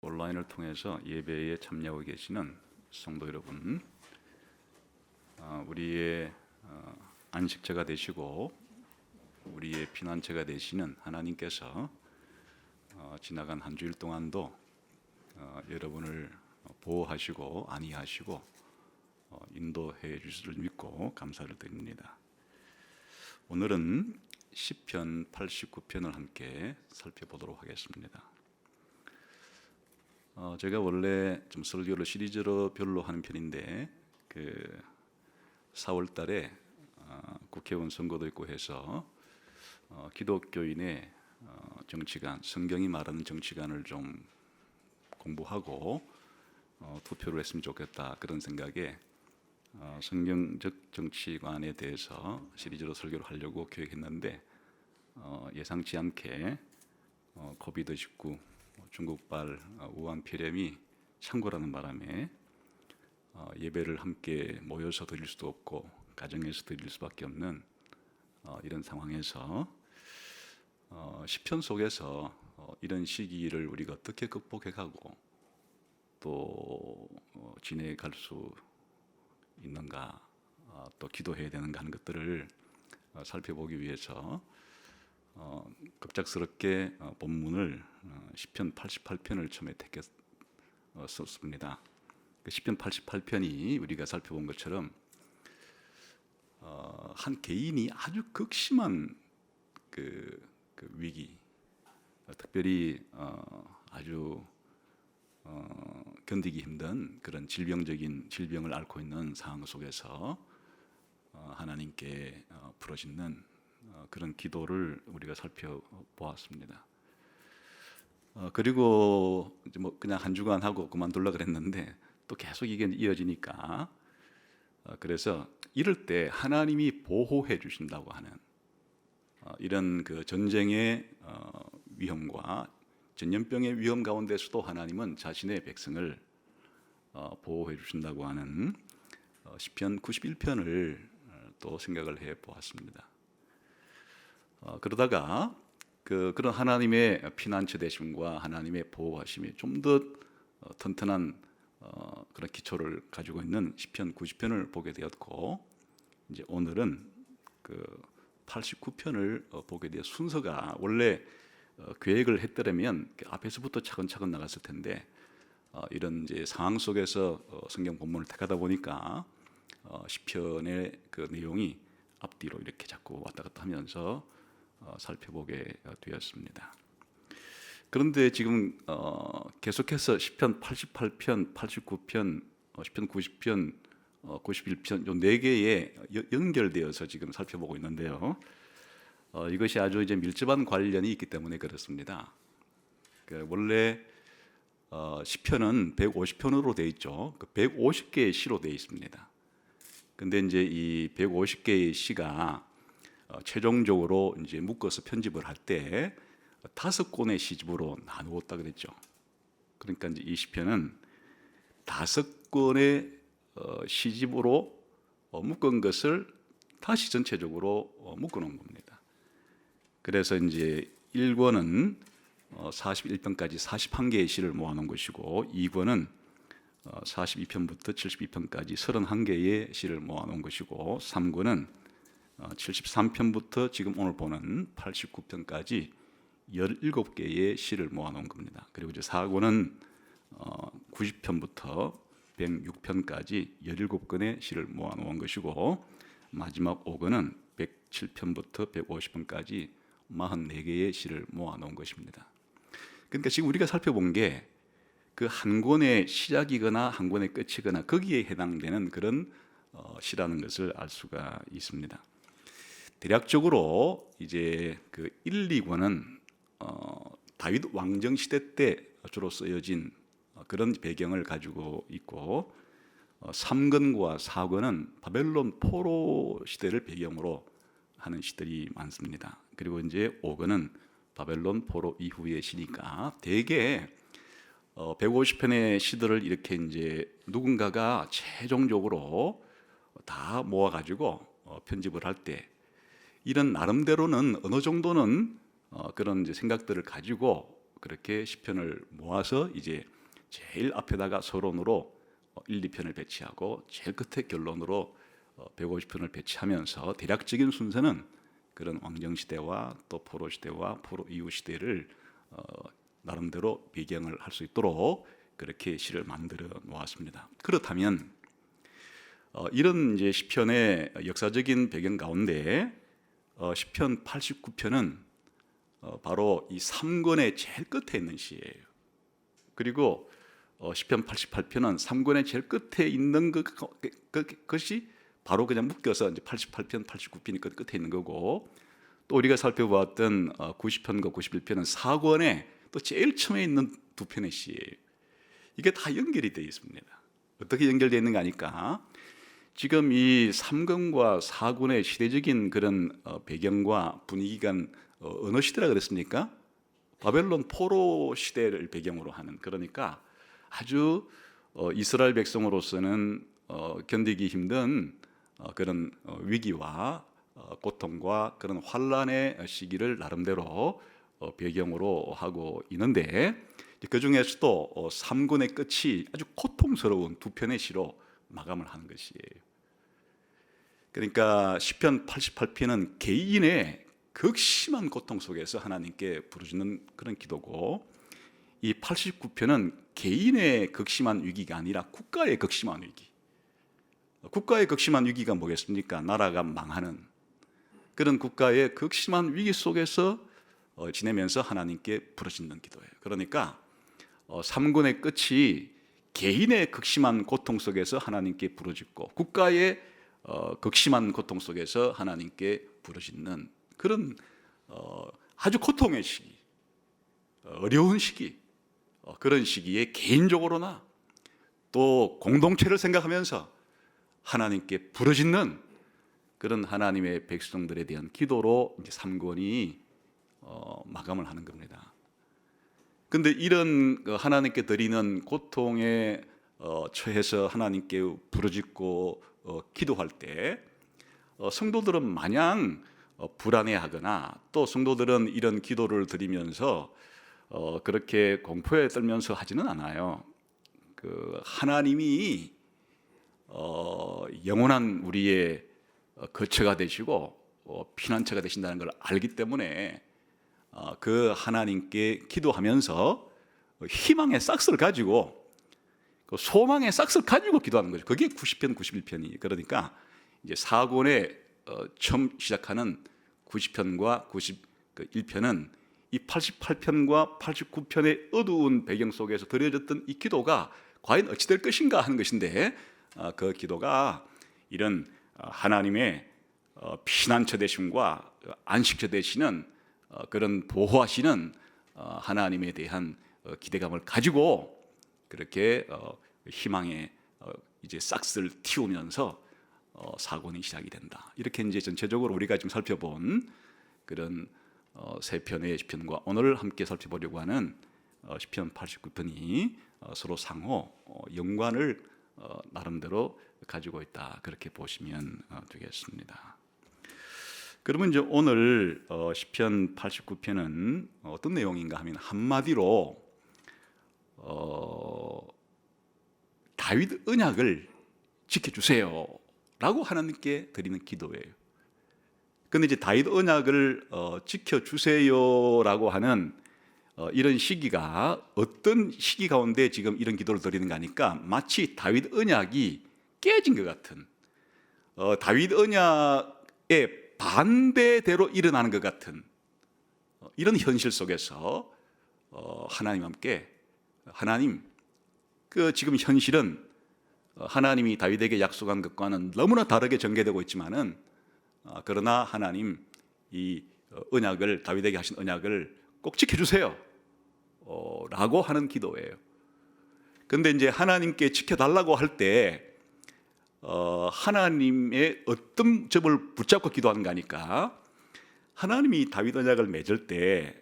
온라인을 통해서 예배에 참여하고 계시는 성도 여러분, 우리의 안식처가 되시고 우리의 피난처가 되시는 하나님께서 지나간 한 주일 동안도 여러분을 보호하시고 안위하시고 인도해 주실 줄 믿고 감사를 드립니다. 오늘은 시편 89편을 함께 살펴보도록 하겠습니다. 제가 원래 좀 설교를 시리즈로 별로 하는 편인데 4월 달에 국회의원 선거도 있고 해서 기독교인의 정치관, 성경이 말하는 정치관을 좀 공부하고 투표를 했으면 좋겠다, 그런 생각에 성경적 정치관에 대해서 시리즈로 설교를 하려고 계획했는데 예상치 않게 코비드-19 중국발 우한 폐렴이 창궐하는 바람에 예배를 함께 모여서 드릴 수도 없고 가정에서 드릴 수밖에 없는 이런 상황에서 시편 속에서 이런 시기를 우리가 어떻게 극복해가고 또 지내갈 수 있는가, 또 기도해야 되는가 하는 것들을 살펴보기 위해서 급작스럽게 본문을 시편 88편을 처음에 택했습니다. 시편 88편이 우리가 살펴본 것처럼 한 개인이 아주 극심한 그 위기, 특별히 아주 견디기 힘든 그런 질병을 앓고 있는 상황 속에서 하나님께 부르짖는 그런 기도를 우리가 살펴보았습니다. 그리고 이제 그냥 한 주간 하고 그만둘라 그랬는데 또 계속 이게 이어지니까 그래서 이럴 때 하나님이 보호해 주신다고 하는 이런 그 전쟁의 위험과 전염병의 위험 가운데서도 하나님은 자신의 백성을 보호해 주신다고 하는 시편 91편을 또 생각을 해 보았습니다. 그러다가 그런 하나님의 피난처 되심과 하나님의 보호하심이 좀 더 튼튼한 그런 기초를 가지고 있는 시편 90편을 보게 되었고, 이제 오늘은 89편을 보게 되어 순서가 원래 계획을 했더라면 앞에서부터 차근차근 나갔을 텐데 이런 이제 상황 속에서 성경 본문을 택하다 보니까 시편의 그 내용이 앞뒤로 이렇게 자꾸 왔다 갔다 하면서 살펴보게 되었습니다. 그런데 지금 계속해서 시편 88편, 89편, 시편 90편, 91편 요 네 개에 연결되어서 지금 살펴보고 있는데요. 이것이 아주 이제 밀접한 관련이 있기 때문에 그렇습니다. 원래 시편은 150편으로 되어 있죠. 150개의 시로 되어 있습니다. 근데 이제 이 150개의 시가 최종적으로 이제 묶어서 편집을 할 때 5권의 시집으로 나누었다 그랬죠. 그러니까 이제 이 시편은 5권의 시집으로 묶은 것을 다시 전체적으로 묶어 놓은 겁니다. 그래서 이제 1권은 41편까지 41개의 시를 모아 놓은 것이고, 2권은 42편부터 72편까지 31개의 시를 모아 놓은 것이고, 3권은 73편부터 지금 오늘 보는 89편까지 17개의 시를 모아 놓은 겁니다. 그리고 이제 4권은 90편부터 106편까지 17권의 시를 모아 놓은 것이고, 마지막 5권은 107편부터 150편까지 44개의 시를 모아 놓은 것입니다. 그러니까 지금 우리가 살펴본 게 그 한 권의 시작이거나 한 권의 끝이거나 거기에 해당되는 그런 시라는 것을 알 수가 있습니다. 대략적으로 이제 그 1, 2권은 다윗 왕정 시대 때 주로 쓰여진 그런 배경을 가지고 있고, 3권과 4권은 바벨론 포로 시대를 배경으로 하는 시들이 많습니다. 그리고 이제 5권은 바벨론 포로 이후의 시니까 대개 150편의 시들을 이렇게 이제 누군가가 최종적으로 다 모아가지고 편집을 할 때 이런 나름대로는 어느 정도는 그런 이제 생각들을 가지고 그렇게 시편을 모아서 이제 제일 앞에다가 서론으로 1, 2편을 배치하고 제일 끝에 결론으로 150편을 배치하면서 대략적인 순서는 그런 왕정 시대와 또 포로 시대와 포로 이후 시대를 나름대로 배경을 할 수 있도록 그렇게 시를 만들어 놓았습니다. 그렇다면 이런 이제 시편의 역사적인 배경 가운데 시편 89편은 바로 이 3권의 제일 끝에 있는 시예요. 그리고 시편 88편은 3권의 제일 끝에 있는 것이 바로 그냥 묶여서 이제 88편, 89편이 끝에 있는 거고, 또 우리가 살펴보았던 90편과 91편은 4권의 또 제일 처음에 있는 두 편의 시예요. 이게 다 연결이 되어 있습니다. 어떻게 연결되어 있는가 하니까 지금 이 3권과 4권의 시대적인 그런 배경과 분위기가 어느 시대라 그랬습니까? 바벨론 포로 시대를 배경으로 하는, 그러니까 아주 이스라엘 백성으로서는 견디기 힘든 그런 위기와 고통과 그런 환란의 시기를 나름대로 배경으로 하고 있는데, 그 중에서도 3권의 끝이 아주 고통스러운 두 편의 시로 마감을 하는 것이에요. 그러니까 시편 88편은 개인의 극심한 고통 속에서 하나님께 부르짖는 그런 기도고, 이 89편은 개인의 극심한 위기가 아니라 국가의 극심한 위기. 국가의 극심한 위기가 뭐겠습니까? 나라가 망하는 그런 국가의 극심한 위기 속에서 지내면서 하나님께 부르짖는 기도예요. 그러니까 3권의 끝이 개인의 극심한 고통 속에서 하나님께 부르짖고, 국가의 극심한 고통 속에서 하나님께 부르짖는 그런 아주 고통의 시기, 어려운 시기, 그런 시기에 개인적으로나 또 공동체를 생각하면서 하나님께 부르짖는 그런 하나님의 백성들에 대한 기도로 이제 3권이 마감을 하는 겁니다. 그런데 이런 하나님께 드리는 고통에 처해서 하나님께 부르짖고 기도할 때 성도들은 마냥 불안해하거나, 또 성도들은 이런 기도를 드리면서 그렇게 공포에 떨면서 하지는 않아요. 그 하나님이 영원한 우리의 거처가 되시고 피난처가 되신다는 걸 알기 때문에 그 하나님께 기도하면서 희망의 싹스를 가지고, 소망의 싹스를 가지고 기도하는 거죠. 그게 90편, 91편이. 그러니까 이제 4권에 처음 시작하는 90편과 91편은 이 88편과 89편의 어두운 배경 속에서 드려졌던 이 기도가 과연 어찌 될 것인가 하는 것인데, 그 기도가 이런 하나님의 피난처 되심과 안식처 되시는 그런 보호하시는 하나님에 대한 기대감을 가지고 그렇게 희망의 이제 싹스를 틔우면서 사권이 시작이 된다. 이렇게 이제 전체적으로 우리가 지금 살펴본 그런 세 편의 시편과 오늘 함께 살펴보려고 하는 시편 89편이 서로 상호 연관을 나름대로 가지고 있다, 그렇게 보시면 되겠습니다. 그러면 이제 오늘 시편 89편은 어떤 내용인가 하면 한마디로 다윗 언약을 지켜주세요라고 하나님께 드리는 기도예요. 그런데 이제 다윗 언약을 지켜주세요라고 하는 이런 시기가 어떤 시기 가운데 지금 이런 기도를 드리는 거니까 마치 다윗 언약이 깨진 것 같은, 다윗 언약의 반대대로 일어나는 것 같은 이런 현실 속에서 하나님 함께, 하나님, 그 지금 현실은 하나님이 다윗에게 약속한 것과는 너무나 다르게 전개되고 있지만은, 그러나 하나님 이 언약을, 다윗에게 하신 언약을 꼭 지켜주세요 라고 하는 기도예요. 그런데 이제 하나님께 지켜달라고 할 때 하나님의 어떤 점을 붙잡고 기도하는 거니까, 하나님이 다윗 언약을 맺을 때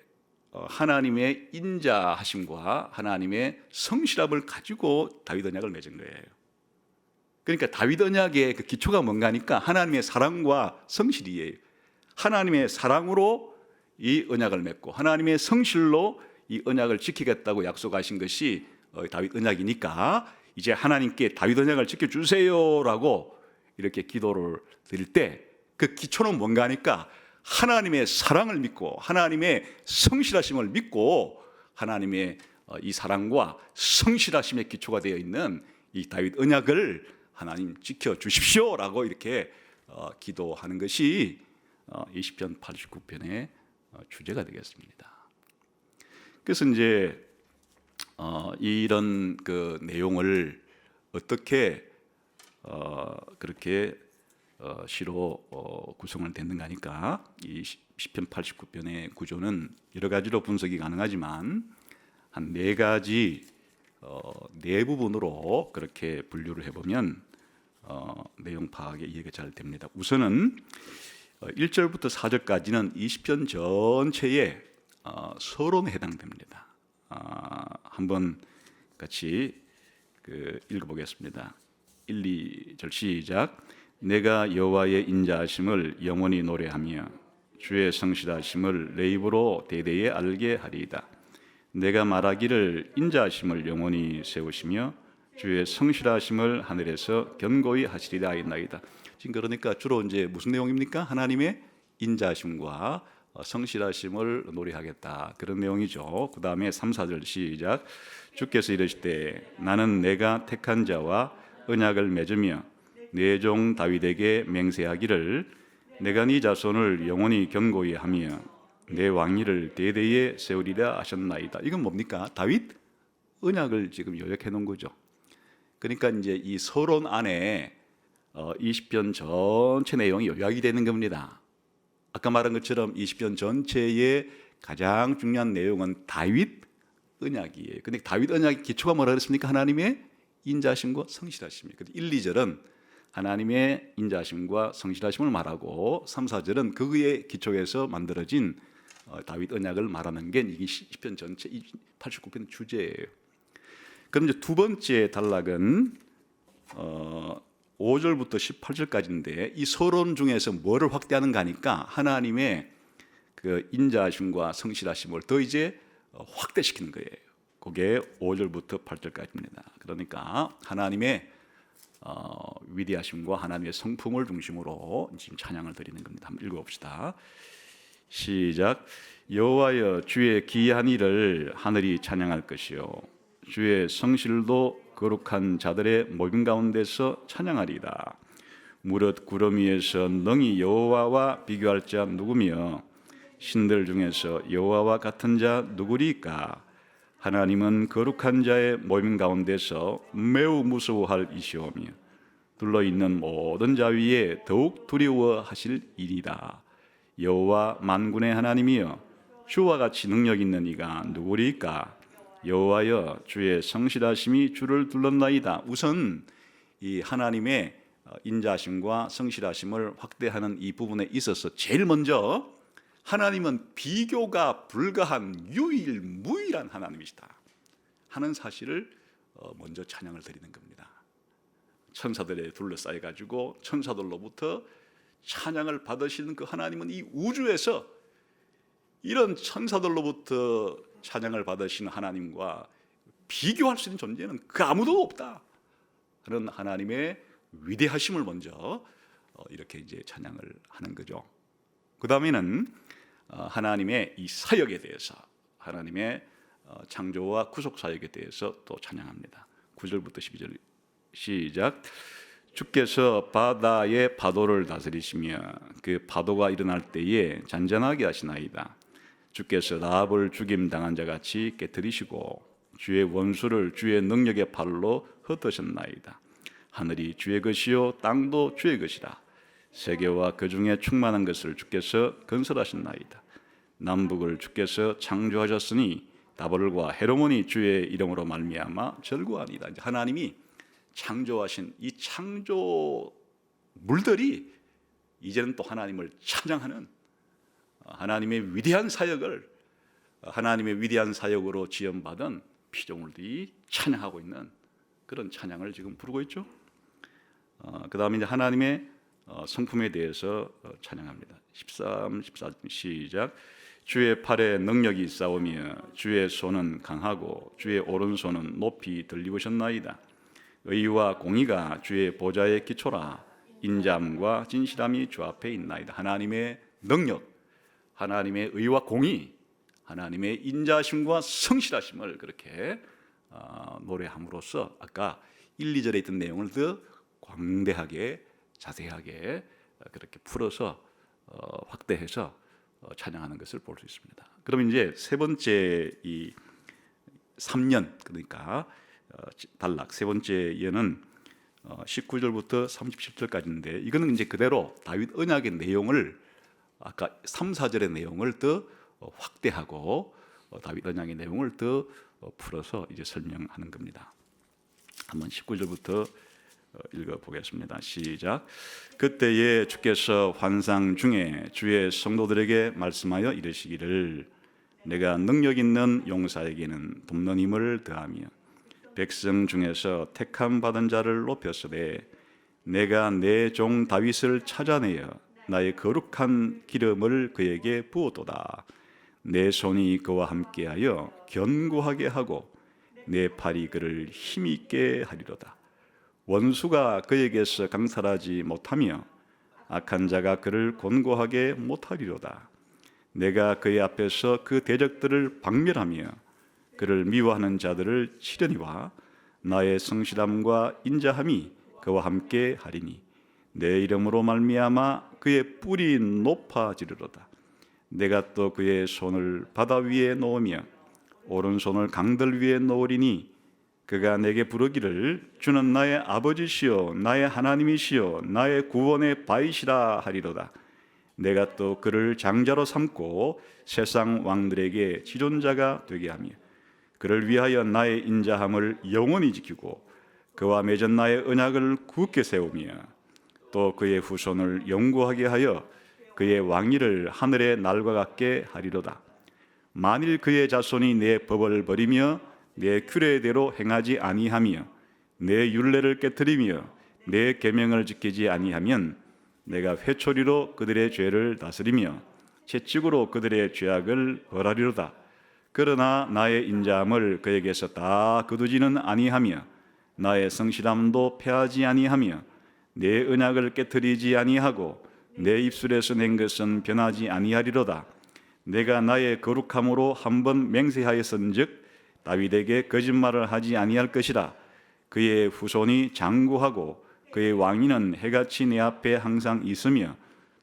하나님의 인자하심과 하나님의 성실함을 가지고 다윗 언약을 맺은 거예요. 그러니까 다윗 언약의 그 기초가 뭔가 하니까 하나님의 사랑과 성실이에요. 하나님의 사랑으로 이 언약을 맺고 하나님의 성실로 이 언약을 지키겠다고 약속하신 것이 다윗 언약이니까 이제 하나님께 다윗 언약을 지켜주세요라고 이렇게 기도를 드릴 때 그 기초는 뭔가 하니까 하나님의 사랑을 믿고 하나님의 성실하심을 믿고 하나님의 이 사랑과 성실하심의 기초가 되어 있는 이 다윗 언약을 하나님 지켜주십시오라고 이렇게 기도하는 것이 이 시편 89편의 주제가 되겠습니다. 그래서 이제 이런 그 내용을 어떻게 그렇게 시로 구성을 됐는가 하니까 이 시편 89편의 구조는 여러 가지로 분석이 가능하지만 한 네 가지 네 부분으로 그렇게 분류를 해보면 내용 파악에 이해가 잘 됩니다. 우선은 1절부터 4절까지는 이 시편 전체의 서론에 해당됩니다. 한번 같이 읽어보겠습니다. 1, 2절 시작. 내가 여호와의 인자하심을 영원히 노래하며 주의 성실하심을 내 입으로 대대에 알게 하리이다. 내가 말하기를 인자하심을 영원히 세우시며 주의 성실하심을 하늘에서 견고히 하시리라 하였나이다. 지금 그러니까 주로 이제 무슨 내용입니까? 하나님의 인자하심과 성실하심을 노래하겠다, 그런 내용이죠. 그 다음에 3, 4절 시작. 주께서 이르시되 나는 내가 택한 자와 언약을 맺으며 내 종 다윗에게 맹세하기를 내가 네 자손을 영원히 견고히 하며 내 왕위를 대대에 세우리라 하셨나이다. 이건 뭡니까? 다윗 언약을 지금 요약해 놓은 거죠. 그러니까 이제 이 서론 안에 이 시편 전체 내용이 요약이 되는 겁니다. 아까 말한 것처럼 이 시편 전체의 가장 중요한 내용은 다윗 언약이에요. 근데 다윗 언약의 기초가 뭐라 그랬습니까? 하나님의 인자하심과 성실하심입니다. 1, 2절은 하나님의 인자하심과 성실하심을 말하고 3, 4절은 그의 기초에서 만들어진 다윗 언약을 말하는 게 이 시편 전체 89편 주제예요. 그럼 이제 두 번째 단락은 5절부터 18절까지인데 이 서론 중에서 뭐를 확대하는가 하니까 하나님의 그 인자하심과 성실하심을 더 이제 확대시키는 거예요. 그게 5절부터 8절까지입니다. 그러니까 하나님의 위대하심과 하나님의 성품을 중심으로 지금 찬양을 드리는 겁니다. 한번 읽어봅시다. 시작. 여호와여 주의 기이한 일을 하늘이 찬양할 것이요 주의 성실도 거룩한 자들의 모임 가운데서 찬양하리이다. 무릇 구름 위에서 능히 여호와와 비교할 자 누구며 신들 중에서 여호와와 같은 자 누구리까? 하나님은 거룩한 자의 모임 가운데서 매우 무서워할 이시오며 둘러있는 모든 자 위에 더욱 두려워하실 일이다. 여호와 만군의 하나님이여 주와 같이 능력 있는 이가 누구리까? 여호와여 주의 성실하심이 주를 둘렀나이다. 우선 이 하나님의 인자하심과 성실하심을 확대하는 이 부분에 있어서 제일 먼저 하나님은 비교가 불가한 유일무이한 하나님이시다 하는 사실을 먼저 찬양을 드리는 겁니다. 천사들에 둘러싸여 가지고 천사들로부터 찬양을 받으시는 그 하나님은 이 우주에서 이런 천사들로부터 찬양을 받으시는 하나님과 비교할 수 있는 존재는 그 아무도 없다 하는 하나님의 위대하심을 먼저 이렇게 이제 찬양을 하는 거죠. 그 다음에는 하나님의 이 사역에 대해서, 하나님의 창조와 구속 사역에 대해서 또 찬양합니다. 9절부터 12절 시작. 주께서 바다의 파도를 다스리시며 그 파도가 일어날 때에 잔잔하게 하시나이다. 주께서 라합을 죽임당한 자같이 깨뜨리시고 주의 원수를 주의 능력의 팔로 흩으셨나이다. 하늘이 주의 것이요 땅도 주의 것이라. 세계와 그 중에 충만한 것을 주께서 건설하셨나이다. 남북을 주께서 창조하셨으니 다벌과 헤르몬이 주의 이름으로 말미암아 절구하니이다. 하나님이 창조하신 이 창조물들이 이제는 또 하나님을 찬양하는 하나님의 위대한 사역을, 하나님의 위대한 사역으로 지원받은 피조물들이 찬양하고 있는 그런 찬양을 지금 부르고 있죠. 그 다음에 이제 하나님의 성품에 대해서 찬양합니다. 13, 14 시작. 주의 팔에 능력이 있사오며 주의 손은 강하고 주의 오른손은 높이 들리우셨나이다. 의와 공의가 주의 보좌의 기초라. 인자함과 진실함이 주 앞에 있나이다. 하나님의 능력, 하나님의 의와 공의, 하나님의 인자심과 성실하심을 그렇게 노래함으로써 아까 1, 2절에 있던 내용을 더 광대하게 자세하게 그렇게 풀어서 확대해서 찬양하는 것을 볼 수 있습니다. 그럼 이제 세 번째 이 3년 그러니까 단락 세 번째 예는 19절부터 37절까지인데 이거는 이제 그대로 다윗 언약의 내용을 아까 3, 4절의 내용을 더 확대하고 다윗 언약의 내용을 더 풀어서 이제 설명하는 겁니다. 한번 19절부터 읽어보겠습니다. 시작. 그때에 주께서 환상 중에 주의 성도들에게 말씀하여 이르시기를 내가 능력 있는 용사에게는 돕는 힘을 더하며 백성 중에서 택함 받은 자를 높였으되 내가 내 종 다윗을 찾아내어 나의 거룩한 기름을 그에게 부었도다. 내 손이 그와 함께하여 견고하게 하고 내 팔이 그를 힘있게 하리로다. 원수가 그에게서 강탈하지 못하며 악한 자가 그를 곤고하게 못하리로다. 내가 그의 앞에서 그 대적들을 박멸하며 그를 미워하는 자들을 치려니와 나의 성실함과 인자함이 그와 함께 하리니 내 이름으로 말미암아 그의 뿔이 높아지리로다. 내가 또 그의 손을 바다 위에 놓으며 오른손을 강들 위에 놓으리니 그가 내게 부르기를 주는 나의 아버지시요 나의 하나님이시요 나의 구원의 바위시라 하리로다. 내가 또 그를 장자로 삼고 세상 왕들에게 지존자가 되게 하며 그를 위하여 나의 인자함을 영원히 지키고 그와 맺은 나의 언약을 굳게 세우며 또 그의 후손을 영구하게 하여 그의 왕위를 하늘의 날과 같게 하리로다. 만일 그의 자손이 내 법을 버리며 내 규례대로 행하지 아니하며 내 율례를 깨뜨리며 내 계명을 지키지 아니하면 내가 회초리로 그들의 죄를 다스리며 채찍으로 그들의 죄악을 벌하리로다. 그러나 나의 인자함을 그에게서 다 거두지는 아니하며 나의 성실함도 패하지 아니하며 내 언약을 깨뜨리지 아니하고 내 입술에서 낸 것은 변하지 아니하리로다. 내가 나의 거룩함으로 한번 맹세하였은즉 다윗에게 거짓말을 하지 아니할 것이라. 그의 후손이 장구하고 그의 왕위는 해같이 내 앞에 항상 있으며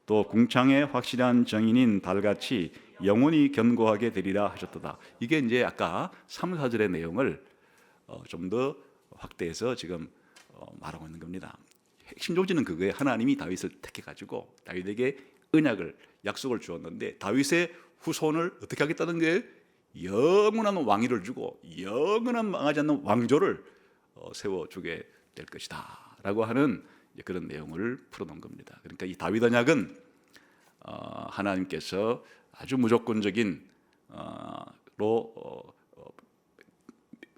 또 궁창의 확실한 정인인 달같이 영원히 견고하게 되리라 하셨도다. 이게 이제 아까 3, 4절의 내용을 좀 더 확대해서 지금 말하고 있는 겁니다. 핵심 조지는 그거예요. 하나님이 다윗을 택해가지고 다윗에게 언약을 약속을 주었는데 다윗의 후손을 어떻게 하겠다는 거예요? 영원한 왕위를 주고 영원한 망하지 않는 왕조를 세워주게 될 것이다 라고 하는 그런 내용을 풀어놓은 겁니다. 그러니까 이 다윗 언약은 하나님께서 아주 무조건적인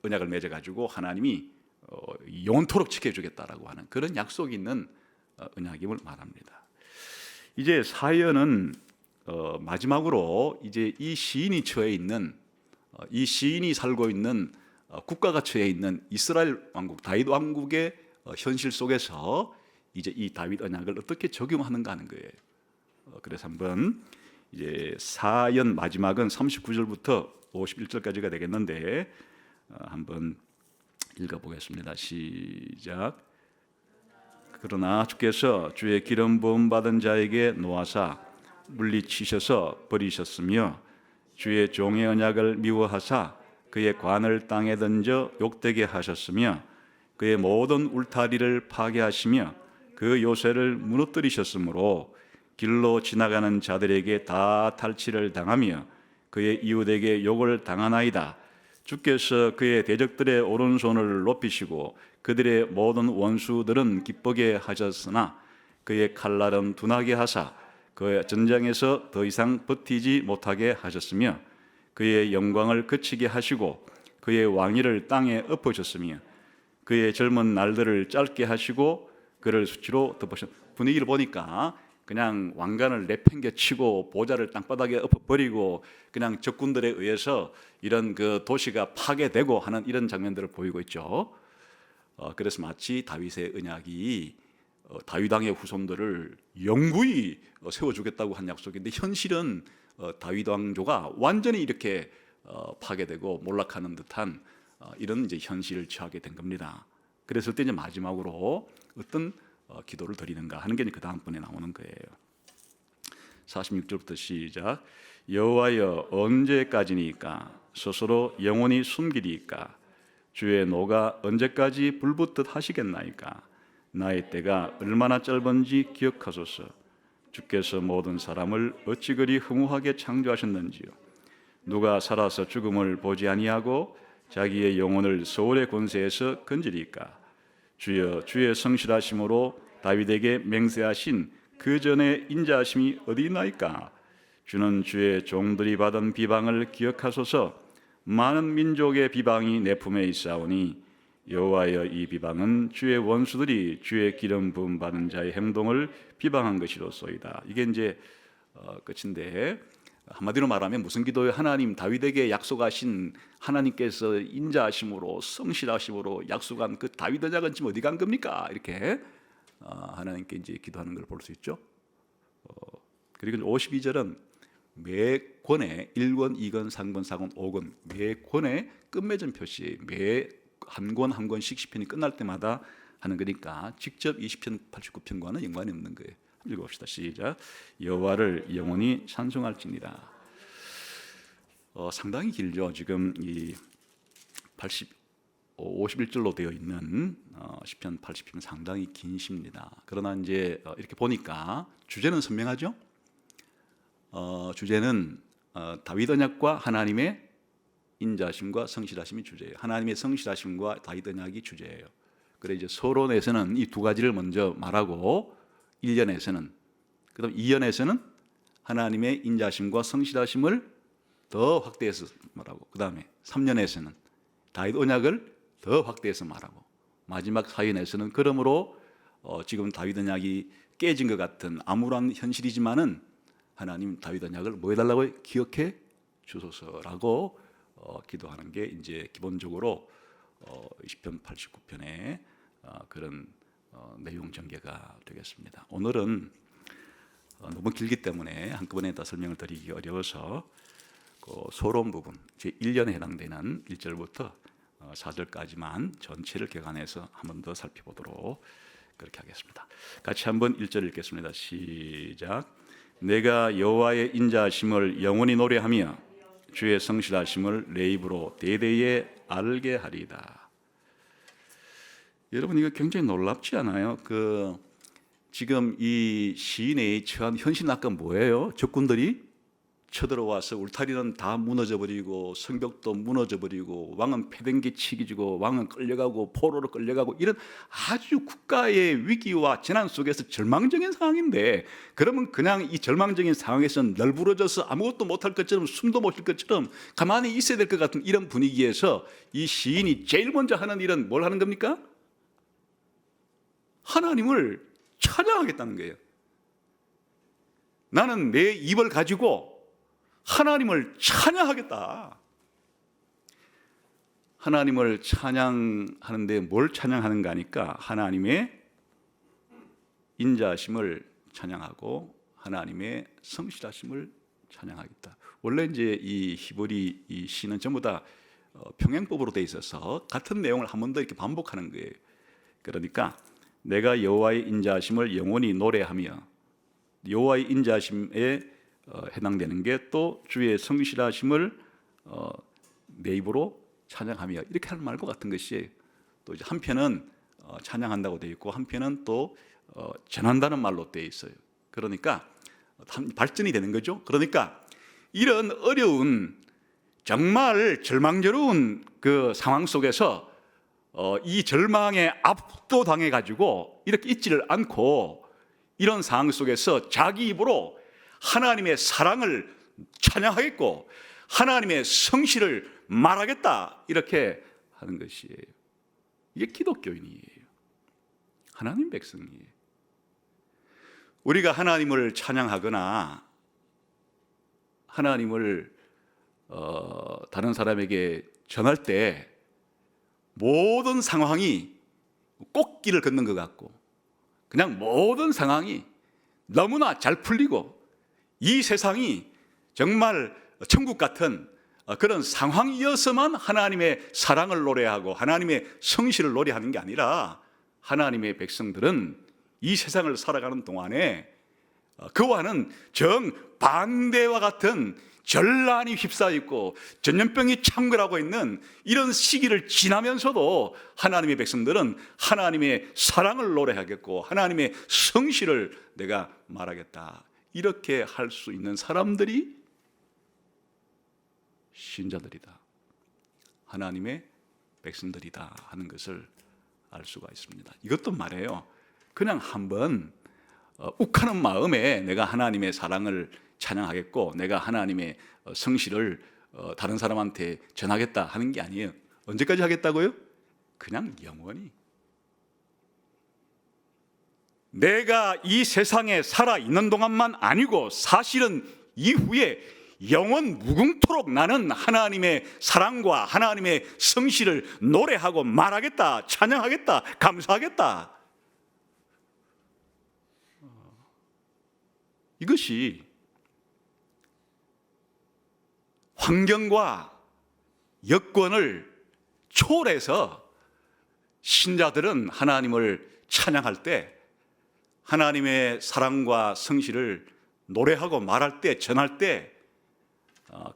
언약을 맺어가지고 하나님이 영원토록 지켜주겠다라고 하는 그런 약속이 있는 언약임을 말합니다. 이제 사연은 마지막으로 이제 이 시인이 처해 있는 이 시인이 살고 있는 국가가 처해 있는 이스라엘 왕국 다윗 왕국의 현실 속에서 이제 이 다윗 언약을 어떻게 적용하는가 하는 거예요. 그래서 한번 이제 사연 마지막은 39절부터 51절까지가 되겠는데 한번 읽어보겠습니다. 시작. 그러나 주께서 주의 기름 부음 받은 자에게 놓아사 물리치셔서 버리셨으며 주의 종의 언약을 미워하사 그의 관을 땅에 던져 욕되게 하셨으며 그의 모든 울타리를 파괴하시며 그 요새를 무너뜨리셨으므로 길로 지나가는 자들에게 다 탈취를 당하며 그의 이웃에게 욕을 당하나이다. 주께서 그의 대적들의 오른손을 높이시고 그들의 모든 원수들은 기쁘게 하셨으나 그의 칼날은 둔하게 하사 그의 전장에서 더 이상 버티지 못하게 하셨으며 그의 영광을 그치게 하시고 그의 왕위를 땅에 엎으셨으며 그의 젊은 날들을 짧게 하시고 그를 수치로 덮으셨. 분위기를 보니까 그냥 왕관을 내팽개치고 보좌를 땅바닥에 엎어버리고 그냥 적군들에 의해서 이런 그 도시가 파괴되고 하는 이런 장면들을 보이고 있죠. 그래서 마치 다윗의 언약이 다윗 왕의 후손들을 영구히 세워주겠다고 한 약속인데 현실은 다윗 왕조가 완전히 이렇게 파괴되고 몰락하는 듯한 이런 이제 현실을 처하게 된 겁니다. 그랬을 때 이제 마지막으로 어떤 기도를 드리는가 하는 게 그 다음번에 나오는 거예요. 46절부터 시작. 여호와여 언제까지니까 스스로 영원히 숨기리이까 주의 노가 언제까지 불붙듯 하시겠나이까 나의 때가 얼마나 짧은지 기억하소서. 주께서 모든 사람을 어찌 그리 허무하게 창조하셨는지요. 누가 살아서 죽음을 보지 아니하고 자기의 영혼을 소울의 권세에서 건지리까. 주여 주의 성실하심으로 다윗에게 맹세하신 그 전에 인자하심이 어디 있나이까. 주는 주의 종들이 받은 비방을 기억하소서. 많은 민족의 비방이 내 품에 있사오니 여호와여 이 비방은 주의 원수들이 주의 기름 부음 받은 자의 행동을 비방한 것이로소이다. 이게 이제 끝인데 한마디로 말하면 무슨 기도예요? 하나님 다윗에게 약속하신 하나님께서 인자하심으로 성실하심으로 약속한 그 다윗 언약은 지금 어디 간 겁니까? 이렇게 하나님께 이제 기도하는 걸 볼 수 있죠. 그리고 52절은 매 권에 1권, 2권, 3권, 4권, 5권 매 권에 끝맺은 표시 매 한 권 한 권씩 시편이 끝날 때마다 하는 거니까 직접 20편 89편과는 연관이 없는 거예요. 읽어봅시다. 시작. 여호와를 영원히 찬송할지니라. 상당히 길죠. 지금 이 51절로 되어 있는 시편 80편 상당히 긴 시입니다. 그러나 이제 이렇게 보니까 주제는 선명하죠. 주제는 다윗 언약과 하나님의 인자하심과 성실하심이 주제예요. 하나님의 성실하심과 다윗 언약이 주제예요. 그래 이제 서론에서는 이 두 가지를 먼저 말하고 1년에서는 그다음 2년에서는 하나님의 인자하심과 성실하심을 더 확대해서 말하고 그다음에 3년에서는 다윗 언약을 더 확대해서 말하고 마지막 4년에서는 그러므로 지금 다윗 언약이 깨진 것 같은 암울한 현실이지만은 하나님 다윗 언약을 뭐 해달라고 기억해 주소서라고 기도하는 게 이제 기본적으로 20편 89편의 그런 내용 전개가 되겠습니다. 오늘은 너무 길기 때문에 한꺼번에 다 설명을 드리기 어려워서 그 소론 부분 제 1년에 해당되는 1절부터 4절까지만 전체를 개관해서 한 번 더 살펴보도록 그렇게 하겠습니다. 같이 한번 1절 읽겠습니다. 시작. 내가 여호와의 인자하심을 영원히 노래하며 주의 성실하심을 내 입으로 대대에 알게 하리이다. 여러분 이거 굉장히 놀랍지 않아요? 지금 이 시인의 처한 현실은 아까 뭐예요? 적군들이 쳐들어와서 울타리는 다 무너져버리고 성벽도 무너져버리고 왕은 패댕기치기지고 왕은 끌려가고 포로로 끌려가고 이런 아주 국가의 위기와 재난 속에서 절망적인 상황인데 그러면 그냥 이 절망적인 상황에서 널브러져서 아무것도 못할 것처럼 숨도 못 쉴 것처럼 가만히 있어야 될 것 같은 이런 분위기에서 이 시인이 제일 먼저 하는 일은 뭘 하는 겁니까? 하나님을 찬양하겠다는 거예요. 나는 내 입을 가지고 하나님을 찬양하겠다. 하나님을 찬양하는데 뭘 찬양하는가 하니까 하나님의 인자하심을 찬양하고 하나님의 성실하심을 찬양하겠다. 원래 이제 이 히브리 이 시는 전부 다 평행법으로 돼 있어서 같은 내용을 한 번 더 이렇게 반복하는 거예요. 그러니까 내가 여호와의 인자하심을 영원히 노래하며 여호와의 인자하심에 해당되는 게 또 주의 성실하심을 내 입으로 찬양하며 이렇게 하는 말과 같은 것이 또 이제 한편은 찬양한다고 되어 있고 한편은 또 전한다는 말로 되어 있어요. 그러니까 발전이 되는 거죠. 그러니까 이런 어려운 정말 절망스러운 그 상황 속에서 이 절망에 압도당해 가지고 이렇게 있지를 않고 이런 상황 속에서 자기 입으로 하나님의 사랑을 찬양하겠고 하나님의 성실을 말하겠다 이렇게 하는 것이에요. 이게 기독교인이에요. 하나님 백성이에요. 우리가 하나님을 찬양하거나 하나님을 다른 사람에게 전할 때 모든 상황이 꽃길을 걷는 것 같고 그냥 모든 상황이 너무나 잘 풀리고 이 세상이 정말 천국 같은 그런 상황이어서만 하나님의 사랑을 노래하고 하나님의 성실을 노래하는 게 아니라 하나님의 백성들은 이 세상을 살아가는 동안에 그와는 정반대와 같은 전란이 휩싸있고 전염병이 창궐하고 있는 이런 시기를 지나면서도 하나님의 백성들은 하나님의 사랑을 노래하겠고 하나님의 성실을 내가 말하겠다, 이렇게 할 수 있는 사람들이 신자들이다, 하나님의 백성들이다 하는 것을 알 수가 있습니다. 이것도 말해요, 그냥 한번 욱하는 마음에 내가 하나님의 사랑을 찬양하겠고 내가 하나님의 성실을 다른 사람한테 전하겠다 하는 게 아니에요. 언제까지 하겠다고요? 그냥 영원히. 내가 이 세상에 살아있는 동안만 아니고 사실은 이후에 영원 무궁토록 나는 하나님의 사랑과 하나님의 성실을 노래하고 말하겠다, 찬양하겠다, 감사하겠다. 이것이 환경과 여건을 초월해서 신자들은 하나님을 찬양할 때 하나님의 사랑과 성실을 노래하고 말할 때, 전할 때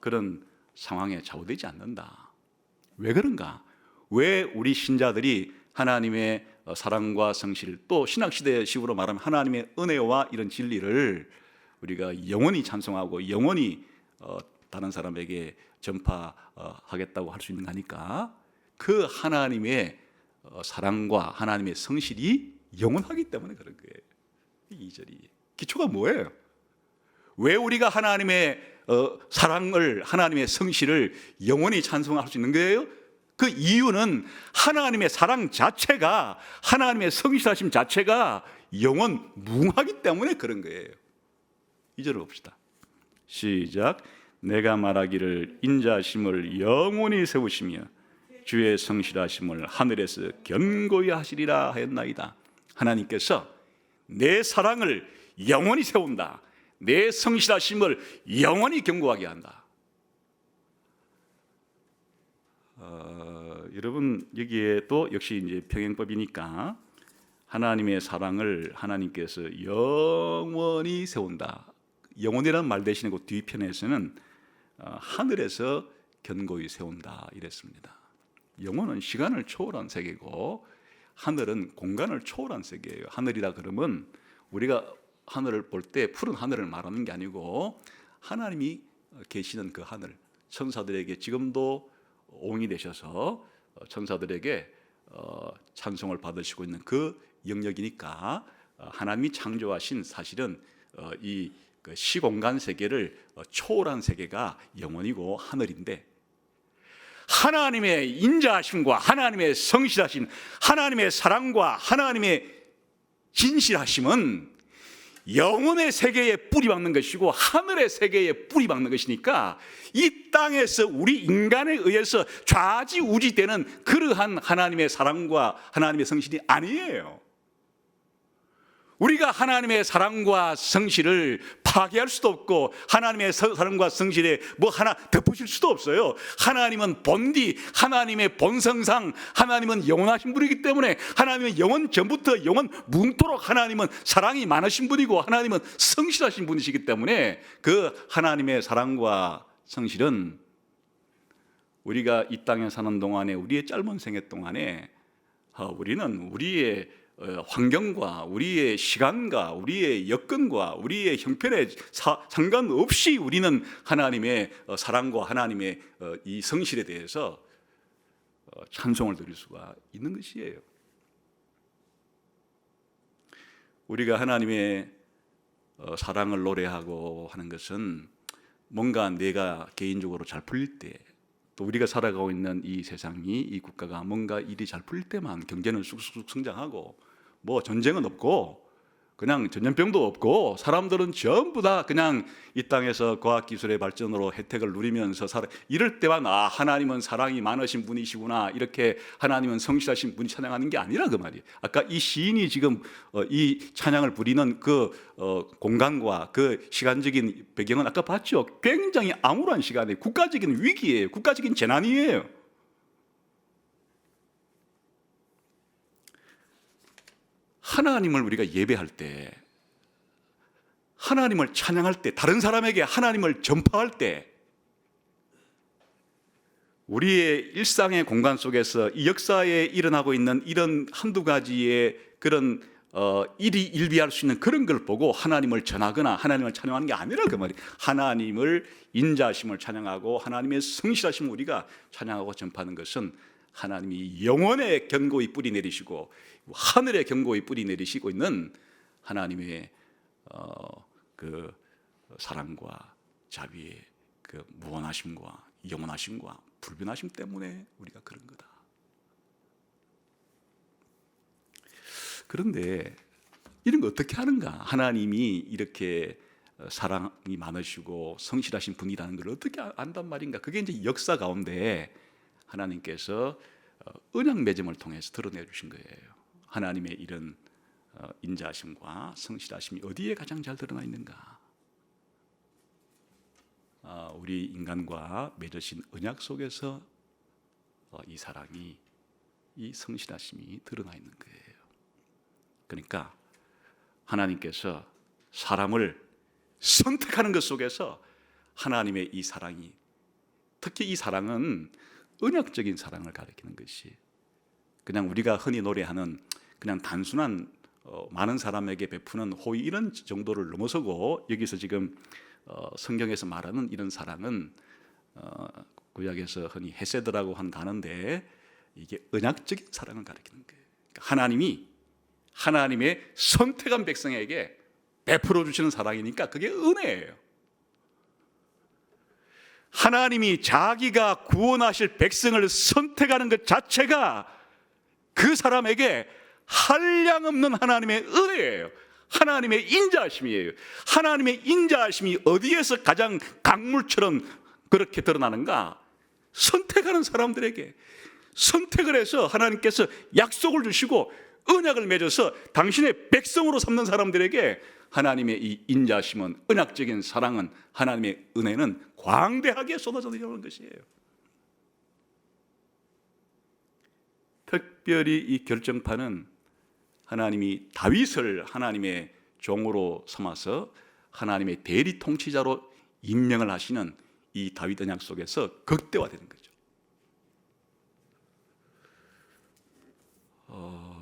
그런 상황에 좌우되지 않는다. 왜 그런가? 왜 우리 신자들이 하나님의 사랑과 성실, 또 신학시대 식으로 말하면 하나님의 은혜와 이런 진리를 우리가 영원히 찬송하고 영원히 다른 사람에게 전파하겠다고 할 수 있는 거니까, 그 하나님의 사랑과 하나님의 성실이 영원하기 때문에 그런 거예요. 이 2절이 기초가 뭐예요? 왜 우리가 하나님의 사랑을, 하나님의 성실을 영원히 찬송할 수 있는 거예요? 그 이유는 하나님의 사랑 자체가, 하나님의 성실하심 자체가 영원 무궁하기 때문에 그런 거예요. 2절을 봅시다. 시작. 내가 말하기를 인자하심을 영원히 세우시며 주의 성실하심을 하늘에서 견고히 하시리라 하였나이다. 하나님께서 내 사랑을 영원히 세운다, 내 성실하심을 영원히 견고하게 한다. 여러분, 여기에 또 역시 이제 평행법이니까 하나님의 사랑을 하나님께서 영원히 세운다. 영원이라는 말 대신에 그 뒤편에서는 하늘에서 견고히 세운다 이랬습니다. 영원은 시간을 초월한 세계고 하늘은 공간을 초월한 세계예요. 하늘이라 그러면 우리가 하늘을 볼 때 푸른 하늘을 말하는 게 아니고 하나님이 계시는 그 하늘, 천사들에게 지금도 옹이 되셔서 천사들에게 찬송을 받으시고 있는 그 영역이니까 하나님이 창조하신 사실은 이 시공간 세계를 초월한 세계가 영원이고 하늘인데, 하나님의 인자하심과 하나님의 성실하심, 하나님의 사랑과 하나님의 진실하심은 영혼의 세계에 뿌리 박는 것이고 하늘의 세계에 뿌리 박는 것이니까 이 땅에서 우리 인간에 의해서 좌지우지되는 그러한 하나님의 사랑과 하나님의 성실이 아니에요. 우리가 하나님의 사랑과 성실을 파괴할 수도 없고 하나님의 사랑과 성실에 뭐 하나 덧붙일 수도 없어요. 하나님은 본디, 하나님의 본성상 하나님은 영원하신 분이기 때문에, 하나님은 영원 전부터 영원 무궁토록 하나님은 사랑이 많으신 분이고 하나님은 성실하신 분이시기 때문에 그 하나님의 사랑과 성실은 우리가 이 땅에 사는 동안에, 우리의 짧은 생애 동안에 우리는 우리의 환경과 우리의 시간과 우리의 여건과 우리의 형편에 상관없이 우리는 하나님의 사랑과 하나님의 이 성실에 대해서 찬송을 드릴 수가 있는 것이에요. 우리가 하나님의 사랑을 노래하고 하는 것은 뭔가 내가 개인적으로 잘 풀릴 때, 또 우리가 살아가고 있는 이 세상이, 이 국가가 뭔가 일이 잘 풀릴 때만 경제는 쑥쑥 성장하고 뭐 전쟁은 없고 그냥 전염병도 없고 사람들은 전부 다 그냥 이 땅에서 과학기술의 발전으로 혜택을 누리면서 살아. 이럴 때만 하나님은 사랑이 많으신 분이시구나, 이렇게 하나님은 성실하신 분이 찬양하는 게 아니라 그 말이에요. 아까 이 시인이 지금 이 찬양을 부리는 그 공간과 그 시간적인 배경은 아까 봤죠. 굉장히 암울한 시간에 국가적인 위기예요. 국가적인 재난이에요. 하나님을 우리가 예배할 때, 하나님을 찬양할 때, 다른 사람에게 하나님을 전파할 때, 우리의 일상의 공간 속에서 이 역사에 일어나고 있는 이런 한두 가지의 그런 일이 일비할 수 있는 그런 걸 보고 하나님을 전하거나 하나님을 찬양하는 게 아니라 그 말이에요. 하나님을 인자하심을 찬양하고 하나님의 성실하심을 우리가 찬양하고 전파하는 것은 하나님이 영원의 견고히 뿌리 내리시고 하늘의 견고히 뿌리 내리시고 있는 하나님의 그 사랑과 자비의 그 무한하심과 영원하심과 불변하심 때문에 우리가 그런 거다. 그런데 이런 거 어떻게 하는가? 하나님이 이렇게 사랑이 많으시고 성실하신 분이라는 걸 어떻게 안단 말인가? 그게 이제 역사 가운데 하나님께서 언약 맺음을 통해서 드러내 주신 거예요. 하나님의 이런 인자하심과 성실하심이 어디에 가장 잘 드러나 있는가? 우리 인간과 맺으신 언약 속에서 이 사랑이, 이 성실하심이 드러나 있는 거예요. 그러니까 하나님께서 사람을 선택하는 것 속에서 하나님의 이 사랑이, 특히 이 사랑은 언약적인 사랑을 가리키는 것이, 그냥 우리가 흔히 노래하는 그냥 단순한 많은 사람에게 베푸는 호의 이런 정도를 넘어서고, 여기서 지금 성경에서 말하는 이런 사랑은 구약에서 흔히 헤세드라고 한 단어인데 이게 언약적인 사랑을 가리키는 거예요. 그러니까 하나님이 하나님의 선택한 백성에게 베풀어 주시는 사랑이니까 그게 은혜예요. 하나님이 자기가 구원하실 백성을 선택하는 것 자체가 그 사람에게 한량없는 하나님의 은혜예요. 하나님의 인자하심이에요. 하나님의 인자하심이 어디에서 가장 강물처럼 그렇게 드러나는가? 선택하는 사람들에게 선택을 해서 하나님께서 약속을 주시고 언약을 맺어서 당신의 백성으로 삼는 사람들에게 하나님의 이 인자하심은, 언약적인 사랑은, 하나님의 은혜는 광대하게 쏟아져 내려오는 것이에요. 특별히 이 결정판은 하나님이 다윗을 하나님의 종으로 삼아서 하나님의 대리 통치자로 임명을 하시는 이 다윗 언약 속에서 극대화되는 거죠.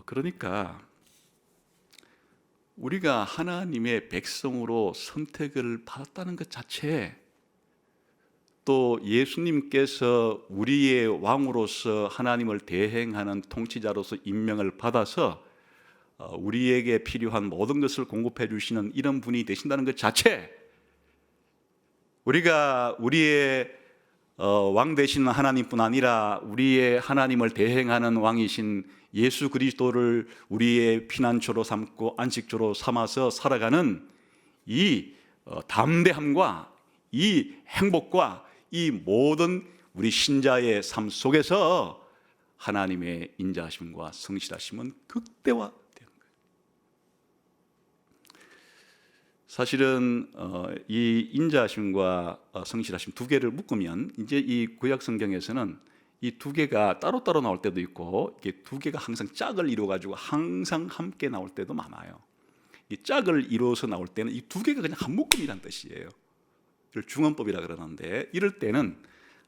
그러니까 우리가 하나님의 백성으로 선택을 받았다는 것 자체에, 또 예수님께서 우리의 왕으로서 하나님을 대행하는 통치자로서 임명을 받아서 우리에게 필요한 모든 것을 공급해 주시는 이런 분이 되신다는 것 자체, 우리가 우리의 왕 되시는 하나님뿐 아니라 우리의 하나님을 대행하는 왕이신 예수 그리스도를 우리의 피난처로 삼고 안식처로 삼아서 살아가는 이 담대함과 이 행복과 이 모든 우리 신자의 삶 속에서 하나님의 인자하심과 성실하심은 극대화되는 거예요. 사실은 이 인자하심과 성실하심 두 개를 묶으면, 이제 이 구약 성경에서는 이 두 개가 따로따로 나올 때도 있고, 이게 두 개가 항상 짝을 이루어 가지고 항상 함께 나올 때도 많아요. 이 짝을 이루어서 나올 때는 이 두 개가 그냥 한 묶음이란 뜻이에요. 이를 중언법이라 그러는데, 이럴 때는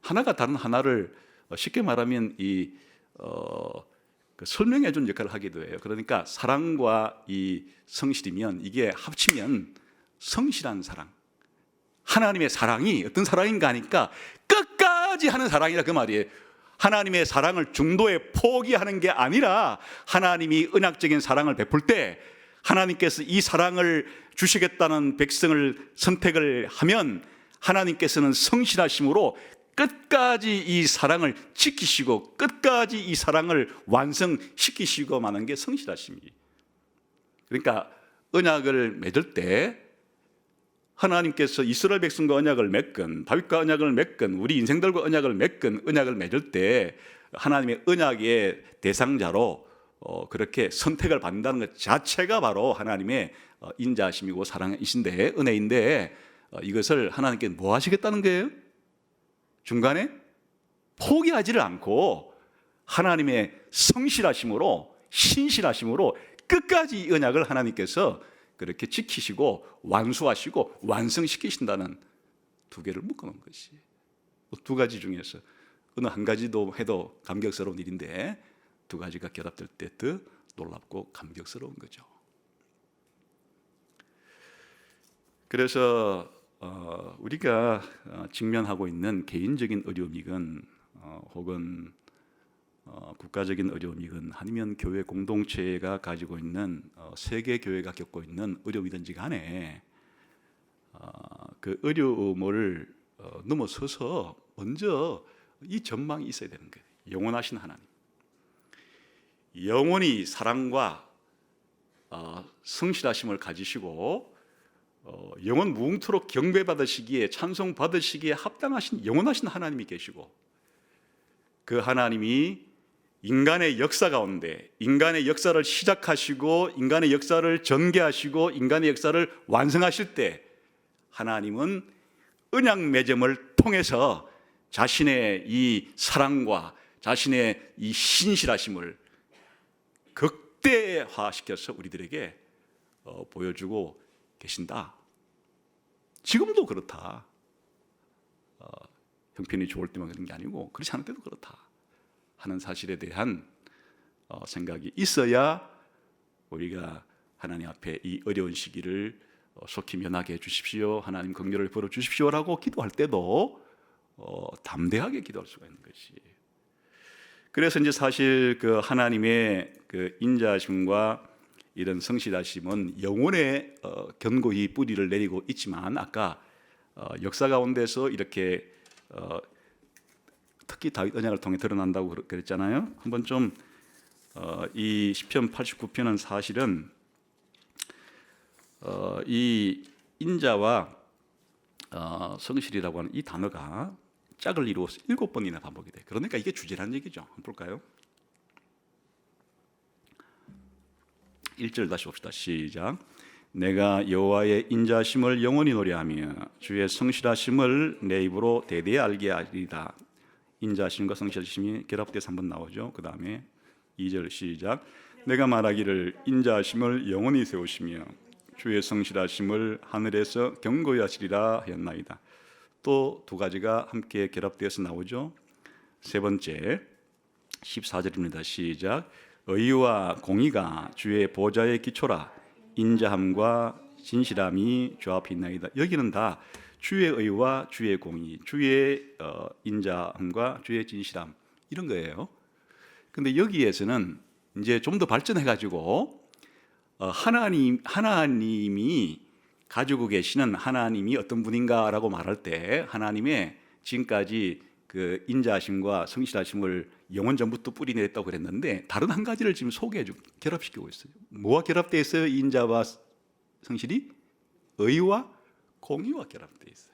하나가 다른 하나를 쉽게 말하면 설명해 준 역할을 하기도 해요. 그러니까 사랑과 이 성실이면, 이게 합치면 성실한 사랑, 하나님의 사랑이 어떤 사랑인가 하니까 끝까지 하는 사랑이라 그 말이에요. 하나님의 사랑을 중도에 포기하는 게 아니라 하나님이 언약적인 사랑을 베풀 때 하나님께서 이 사랑을 주시겠다는 백성을 선택을 하면 하나님께서는 성실하심으로 끝까지 이 사랑을 지키시고 끝까지 이 사랑을 완성시키시고 마는 게 성실하심이에요. 그러니까 언약을 맺을 때 하나님께서 이스라엘 백성과 언약을 맺건 다윗과 언약을 맺건 우리 인생들과 언약을 맺건 언약을 맺을 때 하나님의 언약의 대상자로 그렇게 선택을 받는다는 것 자체가 바로 하나님의 인자하심이고 사랑이신데, 은혜인데, 이것을 하나님께 뭐 하시겠다는 거예요? 중간에 포기하지를 않고 하나님의 성실하심으로, 신실하심으로 끝까지 이 언약을 하나님께서 그렇게 지키시고 완수하시고 완성시키신다는 두 개를 묶어놓은 것이, 두 가지 중에서 어느 한 가지도 해도 감격스러운 일인데 두 가지가 결합될 때 더 놀랍고 감격스러운 거죠. 그래서 우리가 직면하고 있는 개인적인 어려움이건 혹은 국가적인 어려움이건 아니면 교회 공동체가 가지고 있는 세계 교회가 겪고 있는 어려움이든지 간에 그 어려움을 넘어서서 먼저 이 전망이 있어야 되는 거예요. 영원하신 하나님, 영원히 사랑과 성실하심을 가지시고 영원 무궁토록 경배받으시기에 찬송받으시기에 합당하신 영원하신 하나님이 계시고, 그 하나님이 인간의 역사 가운데 인간의 역사를 시작하시고 인간의 역사를 전개하시고 인간의 역사를 완성하실 때 하나님은 언약 맺음을 통해서 자신의 이 사랑과 자신의 이 신실하심을 극대화시켜서 우리들에게 보여주고 계신다. 지금도 그렇다. 형편이 좋을 때만 그런 게 아니고 그렇지 않을 때도 그렇다 하는 사실에 대한 생각이 있어야 우리가 하나님 앞에 이 어려운 시기를 속히 면하게 해주십시오, 하나님 긍휼을 부어 주십시오라고 기도할 때도 담대하게 기도할 수가 있는 것이. 그래서 이제 사실 그 하나님의 그 인자하심과 이런 성실하심은 영혼에 견고히 뿌리를 내리고 있지만, 아까 역사 가운데서 이렇게 특히 다윗 언약을 통해 드러난다고 그랬잖아요. 한번 좀 이 시편 89편은 사실은 이 인자와 성실이라고 하는 이 단어가 짝을 이루어서 7번이나 반복이 돼. 그러니까 이게 주제라는 얘기죠. 한번 볼까요? 1절 다시 봅시다. 시작. 내가 여호와의 인자하심을 영원히 노래하며 주의 성실하심을 내 입으로 대대히 알게 하리이다. 인자하심과 성실하심이 결합돼서 한번 나오죠. 그 다음에 2절 시작. 내가 말하기를 인자하심을 영원히 세우시며 주의 성실하심을 하늘에서 경고히 하시리라 하였나이다. 또 두 가지가 함께 결합되어서 나오죠. 세 번째 14절입니다. 시작. 의와 공의가 주의 보좌의 기초라. 인자함과 진실함이 주 앞에 있나이다. 여기는 다 주의 의와 주의 공의, 주의 인자함과 주의 진실함 이런 거예요. 근데 여기에서는 이제 좀 더 발전해 가지고 하나님이 가지고 계시는 하나님이 어떤 분인가라고 말할 때 하나님의 지금까지 그 인자하심과 성실하심을 영원 전부터 뿌리 내렸다고 그랬는데 다른 한 가지를 지금 소개해주고 결합시키고 있어요. 뭐와 결합되어 있어요? 인자와 성실이 의와 공의와 결합되어 있어요.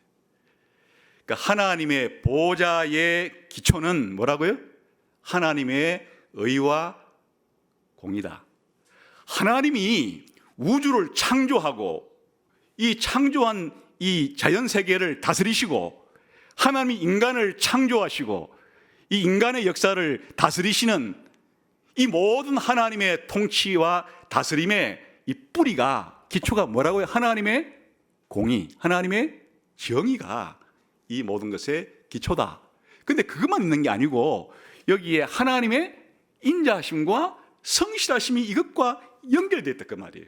그러니까 하나님의 보좌의 기초는 뭐라고요? 하나님의 의와 공의다. 하나님이 우주를 창조하고 이 창조한 이 자연 세계를 다스리시고 하나님이 인간을 창조하시고 이 인간의 역사를 다스리시는 이 모든 하나님의 통치와 다스림의 이 뿌리가, 기초가 뭐라고요? 하나님의 공의, 하나님의 정의가 이 모든 것의 기초다. 근데 그것만 있는 게 아니고 여기에 하나님의 인자하심과 성실하심이 이것과 연결되었다 그 말이에요.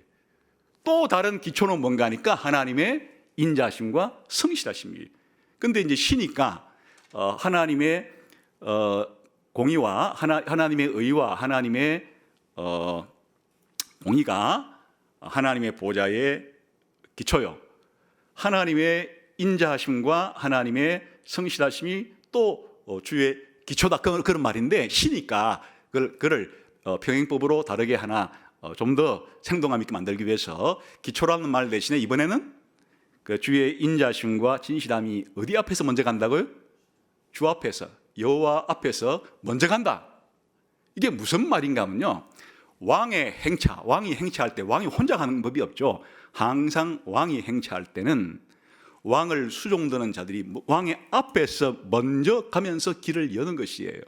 또 다른 기초는 뭔가 하니까 하나님의 인자하심과 성실하심이. 근데 이제 시니까 하나님의 공의와 하나님의 의와 하나님의 공의가 하나님의 보좌의 기초요. 하나님의 인자하심과 하나님의 성실하심이 또 주의 기초다. 그런 말인데 시니까 그를 병행법으로 다르게 하나 좀 더 생동감 있게 만들기 위해서 기초라는 말 대신에 이번에는 그 주의 인자심과 진실함이 어디 앞에서 먼저 간다고요? 주 앞에서, 여호와 앞에서 먼저 간다. 이게 무슨 말인가 하면요, 왕의 행차, 왕이 행차할 때 왕이 혼자 가는 법이 없죠. 항상 왕이 행차할 때는 왕을 수종드는 자들이 왕의 앞에서 먼저 가면서 길을 여는 것이에요.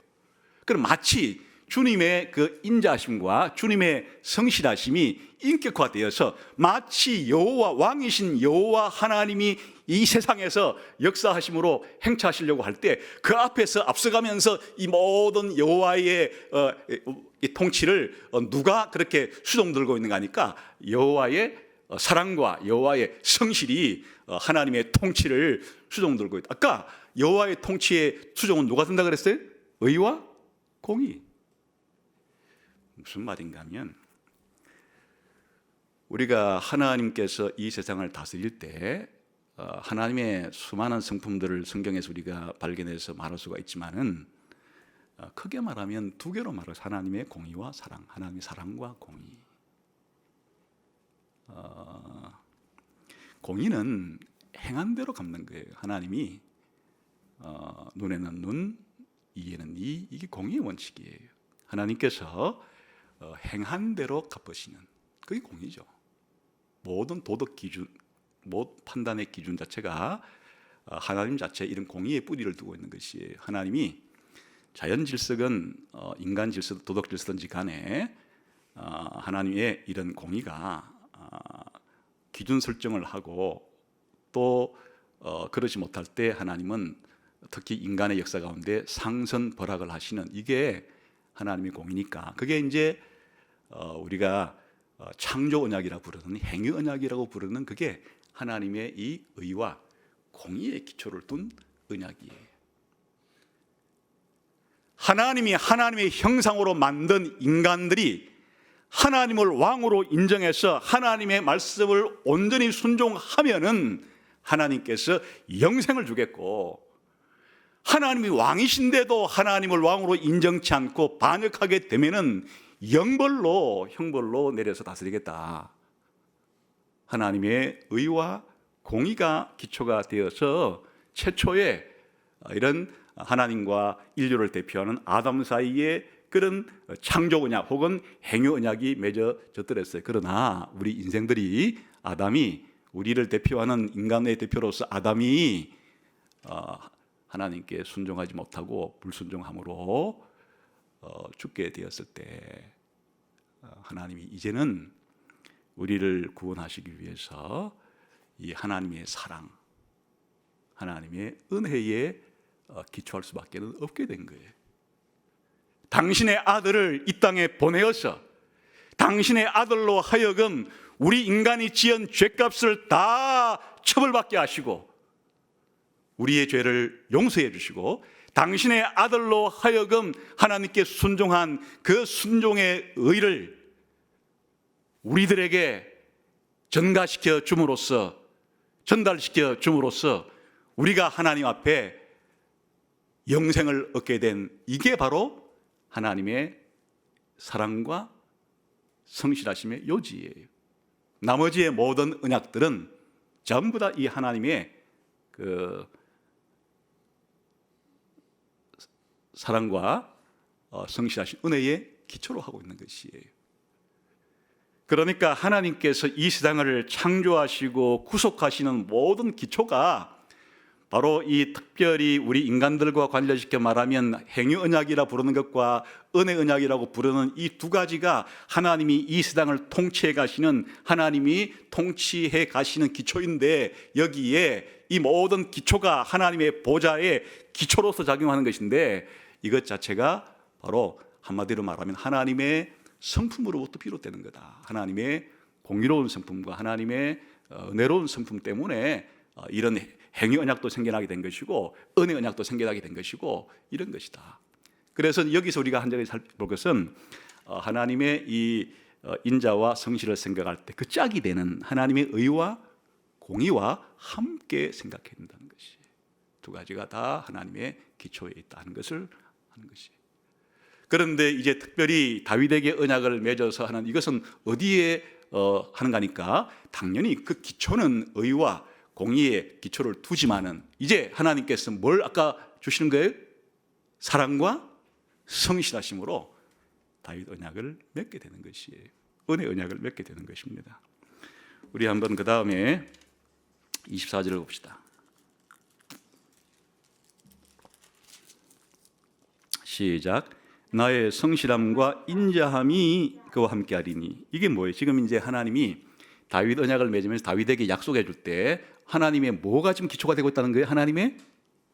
그럼 마치 주님의 그 인자하심과 주님의 성실하심이 인격화되어서 마치 여호와, 왕이신 여호와 하나님이 이 세상에서 역사하심으로 행차하시려고 할 때 그 앞에서 앞서가면서 이 모든 여호와의 이 통치를 누가 그렇게 수종들고 있는가 하니까 여호와의 사랑과 여호와의 성실이 하나님의 통치를 수종들고 있다. 아까 여호와의 통치의 수종은 누가 든다 그랬어요? 의와 공의. 무슨 말인가 하면 우리가 하나님께서 이 세상을 다스릴 때 하나님의 수많은 성품들을 성경에서 우리가 발견해서 말할 수가 있지만은 크게 말하면 두 개로 말해서 하나님의 공의와 사랑, 하나님의 사랑과 공의. 공의는 행한 대로 갚는 거예요. 하나님이 눈에는 눈, 이에는 이, 이게 공의의 원칙이에요. 하나님께서 행한 대로 갚으시는 그게 공의죠. 모든 도덕 기준, 모든 판단의 기준 자체가 하나님 자체 이런 공의의 뿌리를 두고 있는 것이에요. 하나님이 자연 질서건 인간 질서, 도덕 질서든지 간에 하나님의 이런 공의가 기준 설정을 하고 또 그러지 못할 때 하나님은 특히 인간의 역사 가운데 상선 벌학을 하시는 이게 하나님의 공의니까 그게 이제 우리가 창조 언약이라고 부르는 행위 언약이라고 부르는 그게 하나님의 이 의와 공의의 기초를 둔 언약이에요. 하나님이 하나님의 형상으로 만든 인간들이 하나님을 왕으로 인정해서 하나님의 말씀을 온전히 순종하면은 하나님께서 영생을 주겠고, 하나님이 왕이신데도 하나님을 왕으로 인정치 않고 반역하게 되면은 형벌로 내려서 다스리겠다. 하나님의 의와 공의가 기초가 되어서 최초의 이런 하나님과 인류를 대표하는 아담 사이에 그런 창조 언약 혹은 행위 언약이 맺어졌더랬어요. 그러나 우리 인생들이 아담이 우리를 대표하는 인간의 대표로서 아담이 하나님께 순종하지 못하고 불순종함으로 죽게 되었을 때 하나님이 이제는 우리를 구원하시기 위해서 이 하나님의 사랑, 하나님의 은혜에 기초할 수밖에 없게 된 거예요. 당신의 아들을 이 땅에 보내어서 당신의 아들로 하여금 우리 인간이 지은 죄값을 다 처벌받게 하시고 우리의 죄를 용서해 주시고 당신의 아들로 하여금 하나님께 순종한 그 순종의 의를 우리들에게 전달시켜 줌으로써 우리가 하나님 앞에 영생을 얻게 된 이게 바로 하나님의 사랑과 성실하심의 요지예요. 나머지의 모든 언약들은 전부 다 이 하나님의 그 사랑과 성실하신 은혜의 기초로 하고 있는 것이에요. 그러니까 하나님께서 이 세상을 창조하시고 구속하시는 모든 기초가 바로 이 특별히 우리 인간들과 관련시켜 말하면 행위 언약이라 부르는 것과 은혜 언약이라고 부르는 이 두 가지가 하나님이 이 세상을 통치해 가시는 하나님이 통치해 가시는 기초인데 여기에 이 모든 기초가 하나님의 보좌의 기초로서 작용하는 것인데 이것 자체가 바로 한마디로 말하면 하나님의 성품으로부터 비롯되는 거다. 하나님의 공의로운 성품과 하나님의 은혜로운 성품 때문에 이런 행위 언약도 생겨나게 된 것이고 은혜 언약도 생겨나게 된 것이고 이런 것이다. 그래서 여기서 우리가 한 가지 살펴볼 것은 하나님의 이 인자와 성실을 생각할 때 그 짝이 되는 하나님의 의와 공의와 함께 생각해야 된다는 것이 두 가지가 다 하나님의 기초에 있다는 것을 하는 것이. 그런데 이제 특별히 다윗에게 언약을 맺어서 하는 이것은 어디에 하는가니까 당연히 그 기초는 의와 공의의 기초를 두지만은 이제 하나님께서 뭘 아까 주시는 거예요? 사랑과 성실하심으로 다윗 언약을 맺게 되는 것이에요. 은혜 언약을 맺게 되는 것입니다. 우리 한번 그 다음에 24절을 봅시다. 시작. 나의 성실함과 인자함이 그와 함께하리니. 이게 뭐예요? 지금 이제 하나님이 다윗 언약을 맺으면서 다윗에게 약속해 줄 때 하나님의 뭐가 지금 기초가 되고 있다는 거예요? 하나님의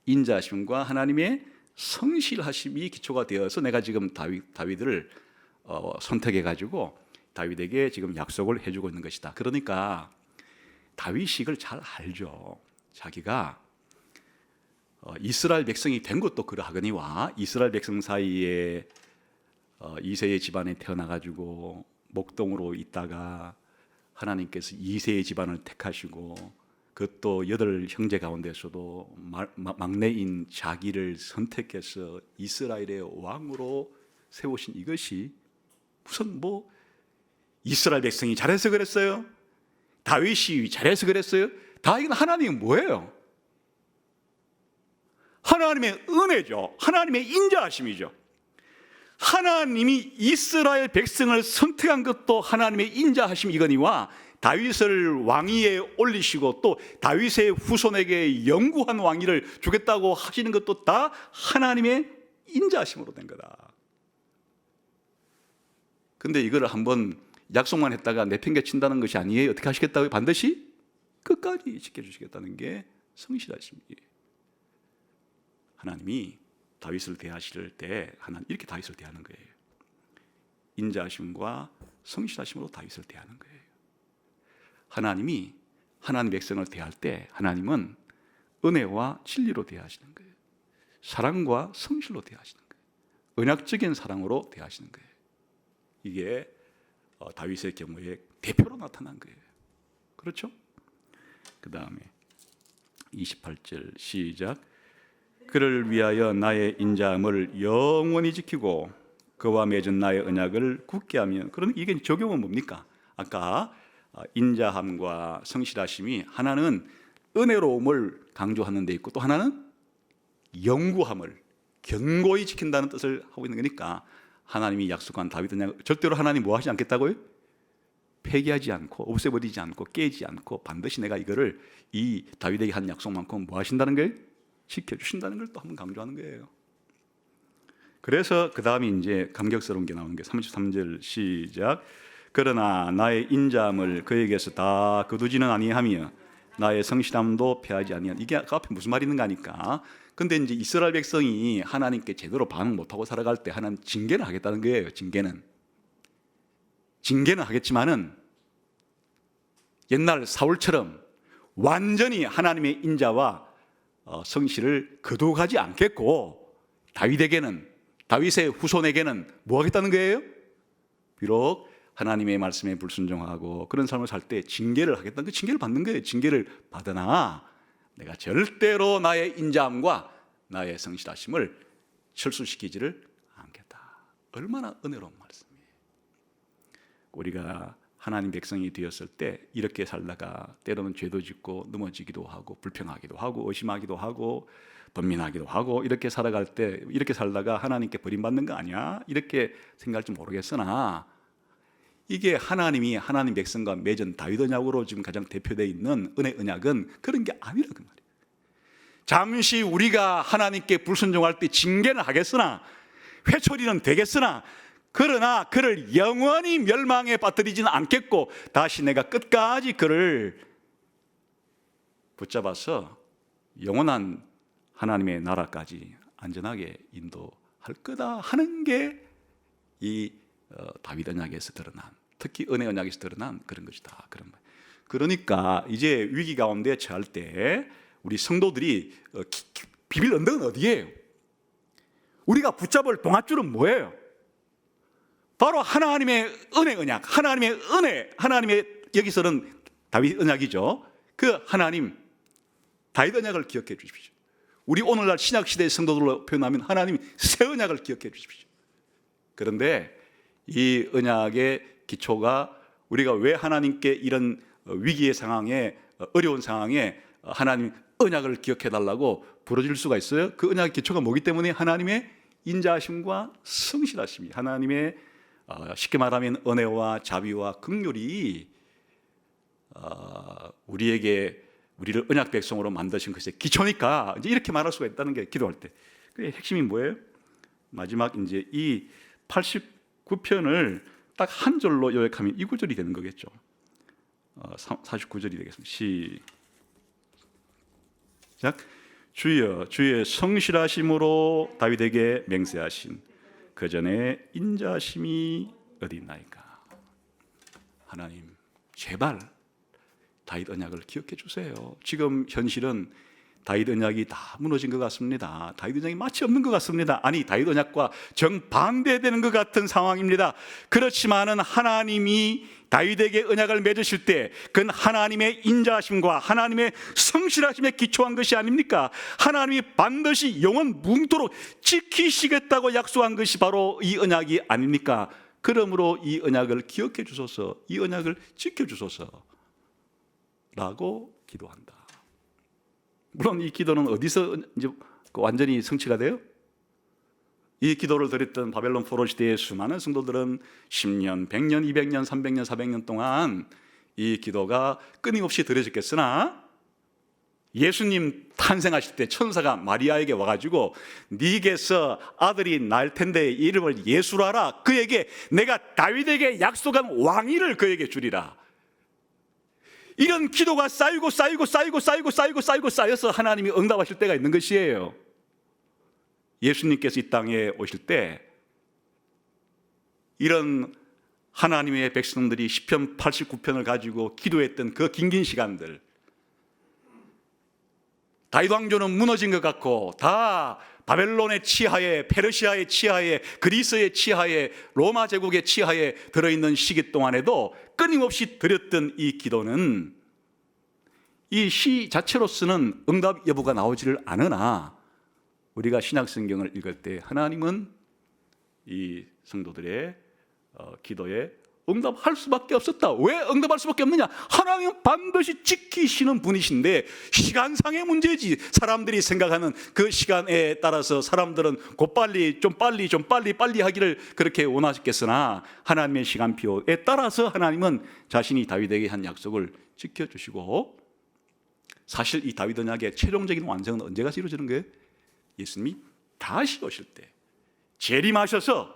인자심과 하나님의 성실하심이 기초가 되어서 내가 지금 다윗을 선택해 가지고 다윗에게 지금 약속을 해주고 있는 것이다. 그러니까 다윗이 이걸 잘 알죠. 자기가 이스라엘 백성이 된 것도 그러하거니와 이스라엘 백성 사이에 이새의 집안에 태어나가지고 목동으로 있다가 하나님께서 이새의 집안을 택하시고 그것도 8 형제 가운데서도 막내인 자기를 선택해서 이스라엘의 왕으로 세우신 이것이 무슨 뭐 이스라엘 백성이 잘해서 그랬어요? 다윗이 잘해서 그랬어요? 다 이건 하나님이 뭐예요? 하나님의 은혜죠. 하나님의 인자하심이죠. 하나님이 이스라엘 백성을 선택한 것도 하나님의 인자하심이거니와 다윗을 왕위에 올리시고 또 다윗의 후손에게 영구한 왕위를 주겠다고 하시는 것도 다 하나님의 인자하심으로 된 거다. 근데 이거를 한번 약속만 했다가 내팽개친다는 것이 아니에요. 어떻게 하시겠다고요? 반드시 끝까지 지켜주시겠다는 게 성실하심이에요. 하나님이 다윗을 대하실 때 하나님 이렇게 다윗을 대하는 거예요. 인자하심과 성실하심으로 다윗을 대하는 거예요. 하나님이 하나님 백성을 대할 때 하나님은 은혜와 진리로 대하시는 거예요. 사랑과 성실로 대하시는 거예요. 언약적인 사랑으로 대하시는 거예요. 이게 다윗의 경우에 대표로 나타난 거예요. 그렇죠? 그 다음에 28절 시작. 그를 위하여 나의 인자함을 영원히 지키고 그와 맺은 나의 언약을 굳게 하면. 그러면 이게 적용은 뭡니까? 아까 인자함과 성실하심이 하나는 은혜로움을 강조하는 데 있고 또 하나는 영구함을 견고히 지킨다는 뜻을 하고 있는 거니까 하나님이 약속한 다윗 언약 절대로 하나님 뭐 하지 않겠다고요? 폐기하지 않고 없애버리지 않고 깨지 않고 반드시 내가 이거를 이 다윗에게 한 약속만큼 뭐 하신다는 거예요? 지켜주신다는 걸 또 한번 강조하는 거예요. 그래서 그 다음에 이제 감격스러운 게 나오는 게 33절 시작. 그러나 나의 인자함을 그에게서 다 거두지는 아니하며 나의 성실함도 패하지 아니하니. 이게 그 앞에 무슨 말이 있는가 하니까. 근데 이제 이스라엘 백성이 하나님께 제대로 반응 못하고 살아갈 때 하나님 징계를 하겠다는 거예요. 징계는 하겠지만은 옛날 사울처럼 완전히 하나님의 인자와 성실을 거두가지 않겠고 다윗의 후손에게는 뭐 하겠다는 거예요? 비록 하나님의 말씀에 불순종하고 그런 삶을 살 때 징계를 하겠다는 그 징계를 받는 거예요. 징계를 받으나 내가 절대로 나의 인자함과 나의 성실하심을 철수시키지를 않겠다. 얼마나 은혜로운 말씀이에요. 우리가 하나님 백성이 되었을 때 이렇게 살다가 때로는 죄도 짓고 넘어지기도 하고 불평하기도 하고 의심하기도 하고 번민하기도 하고 이렇게 살아갈 때 이렇게 살다가 하나님께 버림받는 거 아니야? 이렇게 생각할지 모르겠으나 이게 하나님이 하나님 백성과 맺은 다윗 언약으로 지금 가장 대표되어 있는 은혜 언약은 그런 게 아니라 그 말이에요. 잠시 우리가 하나님께 불순종할 때 징계는 하겠으나 회초리는 되겠으나 그러나 그를 영원히 멸망에 빠뜨리지는 않겠고 다시 내가 끝까지 그를 붙잡아서 영원한 하나님의 나라까지 안전하게 인도할 거다 하는 게 이 다윗 언약에서 드러난, 특히 은혜 언약에서 드러난 그런 것이다. 그런 말. 그러니까 이제 위기 가운데 처할 때 우리 성도들이 비빌 언덕은 어디예요? 우리가 붙잡을 동아줄은 뭐예요? 바로 하나님의 은혜 언약, 하나님의 은혜, 하나님의 여기서는 다윗 언약이죠. 그 하나님 다윗 언약을 기억해 주십시오. 우리 오늘날 신약 시대의 성도들로 표현하면 하나님 새 언약을 기억해 주십시오. 그런데 이 언약의 기초가 우리가 왜 하나님께 이런 위기의 상황에, 어려운 상황에 하나님 언약을 기억해 달라고 부르질 수가 있어요? 그 언약의 기초가 뭐기 때문에 하나님의 인자하심과 성실하심이, 하나님의 쉽게 말하면 은혜와 자비와 긍휼이 우리를 언약 백성으로 만드신 것의 기초니까 이제 이렇게 말할 수가 있다는 게 기도할 때. 그 핵심이 뭐예요? 마지막 이제 이 89편을 딱 한 절로 요약하면 이 구절이 되는 거겠죠. 49절이 되겠습니다. 시작. 주여, 주의 성실하심으로 다윗에게 맹세하신 그 전에 인자하심이 어디 있나이까. 하나님, 제발 다윗 언약을 기억해 주세요. 지금 현실은 다윗 언약이 다 무너진 것 같습니다. 다윗 언약이 마치 없는 것 같습니다. 아니, 다윗 언약과 정반대되는 것 같은 상황입니다. 그렇지만은 하나님이 다윗에게 언약을 맺으실 때 그건 하나님의 인자하심과 하나님의 성실하심에 기초한 것이 아닙니까? 하나님이 반드시 영원 뭉토록 지키시겠다고 약속한 것이 바로 이 언약이 아닙니까? 그러므로 이 언약을 기억해 주소서, 이 언약을 지켜 주소서 라고 기도한다. 물론 이 기도는 어디서 이제 완전히 성취가 돼요? 이 기도를 드렸던 바벨론 포로 시대의 수많은 성도들은 10년, 100년, 200년, 300년, 400년 동안 이 기도가 끊임없이 드려졌겠으나 예수님 탄생하실 때 천사가 마리아에게 와가지고 네게서 아들이 날 텐데 이름을 예수로 하라. 그에게 내가 다윗에게 약속한 왕위를 그에게 주리라. 이런 기도가 쌓이고 쌓여서 하나님이 응답하실 때가 있는 것이에요. 예수님께서 이 땅에 오실 때 이런 하나님의 백성들이 시편 89편을 가지고 기도했던 그 긴 시간들, 다윗 왕조는 무너진 것 같고 다 바벨론의 치하에, 페르시아의 치하에, 그리스의 치하에, 로마 제국의 치하에 들어있는 시기 동안에도 끊임없이 드렸던 이 기도는 이 시 자체로서는 응답 여부가 나오지를 않으나 우리가 신약 성경을 읽을 때 하나님은 이 성도들의 기도에 응답할 수밖에 없었다. 왜 응답할 수밖에 없느냐? 하나님은 반드시 지키시는 분이신데 시간상의 문제지. 사람들이 생각하는 그 시간에 따라서 사람들은 곧빨리 좀 빨리 하기를 그렇게 원하셨겠으나 하나님의 시간표에 따라서 하나님은 자신이 다윗에게 한 약속을 지켜주시고, 사실 이 다윗 언약의 최종적인 완성은 언제가 이루어지는 거예요? 예수님이 다시 오실 때 재림하셔서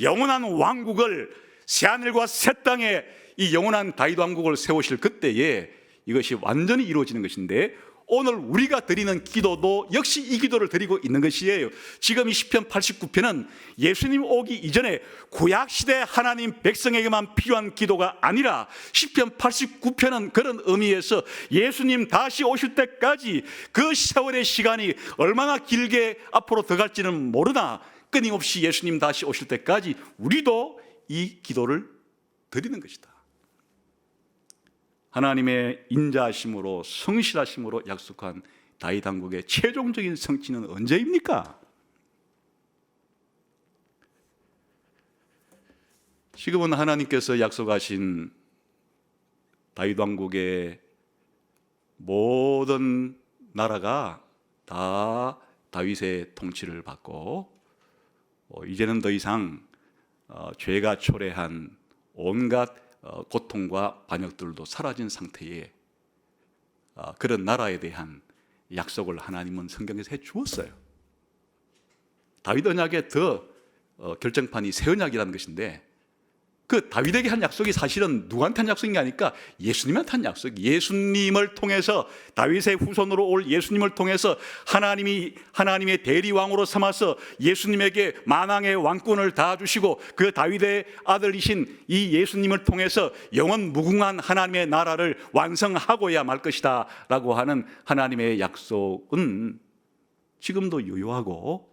영원한 왕국을, 새하늘과 새 땅에 이 영원한 다윗 왕국을 세우실 그때에 이것이 완전히 이루어지는 것인데, 오늘 우리가 드리는 기도도 역시 이 기도를 드리고 있는 것이에요. 지금 이 시편 89편은 예수님 오기 이전에 구약시대 하나님 백성에게만 필요한 기도가 아니라 시편 89편은 그런 의미에서 예수님 다시 오실 때까지 그 세월의 시간이 얼마나 길게 앞으로 더 갈지는 모르나 끊임없이 예수님 다시 오실 때까지 우리도 이 기도를 드리는 것이다. 하나님의 인자하심으로 성실하심으로 약속한 다윗 왕국의 최종적인 성취는 언제입니까? 지금은 하나님께서 약속하신 다윗 왕국의 모든 나라가 다 다윗의 통치를 받고 이제는 더 이상 죄가 초래한 온갖 고통과 반역들도 사라진 상태의 그런 나라에 대한 약속을 하나님은 성경에서 해 주었어요. 다윗 언약의 더 결정판이 새 언약이라는 것인데, 그 다윗에게 한 약속이 사실은 누구한테 한 약속이 아니까 예수님한테 한 약속. 예수님을 통해서, 다윗의 후손으로 올 예수님을 통해서 하나님이 하나님의 대리왕으로 삼아서 예수님에게 만왕의 왕권을 다 주시고 그 다윗의 아들이신 이 예수님을 통해서 영원 무궁한 하나님의 나라를 완성하고야 말 것이다 라고 하는 하나님의 약속은 지금도 유효하고,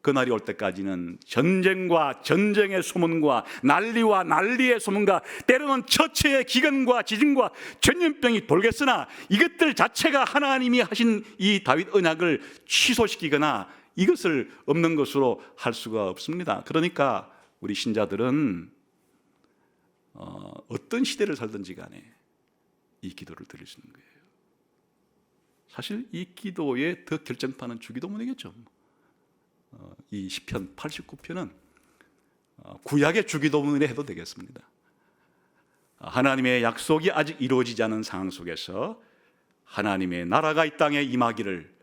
그날이 올 때까지는 전쟁과 전쟁의 소문과 난리와 난리의 소문과 때로는 처처의 기근과 지진과 전염병이 돌겠으나 이것들 자체가 하나님이 하신 이 다윗 언약을 취소시키거나 이것을 없는 것으로 할 수가 없습니다. 그러니까 우리 신자들은 어떤 시대를 살든지 간에 이 기도를 드릴 수 있는 거예요. 사실 이 기도의 더 결정판은 주기도문이겠죠. 이 시편 89편은 구약의 주기도문에 해도 되겠습니다. 하나님의 약속이 아직 이루어지지 않은 상황 속에서 하나님의 나라가 이 땅에 임하기를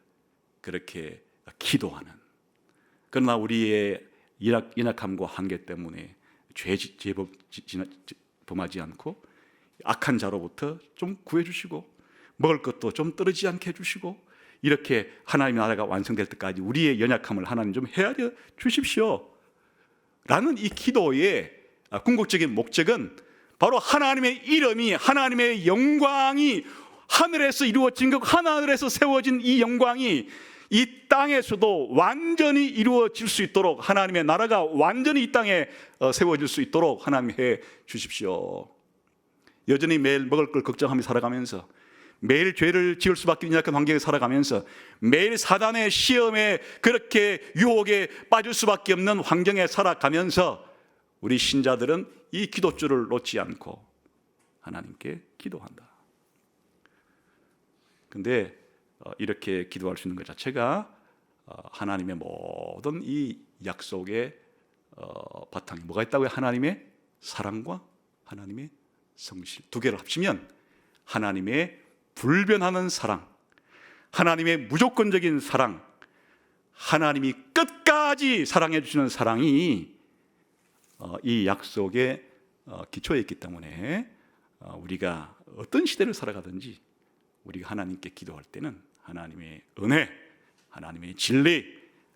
그렇게 기도하는, 그러나 우리의 연약함과 한계 때문에 범하지 않고 악한 자로부터 좀 구해주시고 먹을 것도 좀 떨어지지 않게 해주시고 이렇게 하나님의 나라가 완성될 때까지 우리의 연약함을 하나님 좀 헤아려 주십시오 라는 이 기도의 궁극적인 목적은 바로 하나님의 이름이, 하나님의 영광이 하늘에서 이루어진 것, 하늘에서 세워진 이 영광이 이 땅에서도 완전히 이루어질 수 있도록, 하나님의 나라가 완전히 이 땅에 세워질 수 있도록 하나님 해 주십시오. 여전히 매일 먹을 걸 걱정하며 살아가면서, 매일 죄를 지을 수밖에 없는 약한 환경에 살아가면서, 매일 사단의 시험에 그렇게 유혹에 빠질 수밖에 없는 환경에 살아가면서 우리 신자들은 이 기도줄을 놓지 않고 하나님께 기도한다. 근데 이렇게 기도할 수 있는 것 자체가 하나님의 모든 이 약속의 바탕에 뭐가 있다고요? 하나님의 사랑과 하나님의 성실, 두 개를 합치면 하나님의 불변하는 사랑, 하나님의 무조건적인 사랑, 하나님이 끝까지 사랑해 주시는 사랑이 이 약속의 기초에 있기 때문에 우리가 어떤 시대를 살아가든지 우리가 하나님께 기도할 때는 하나님의 은혜, 하나님의 진리,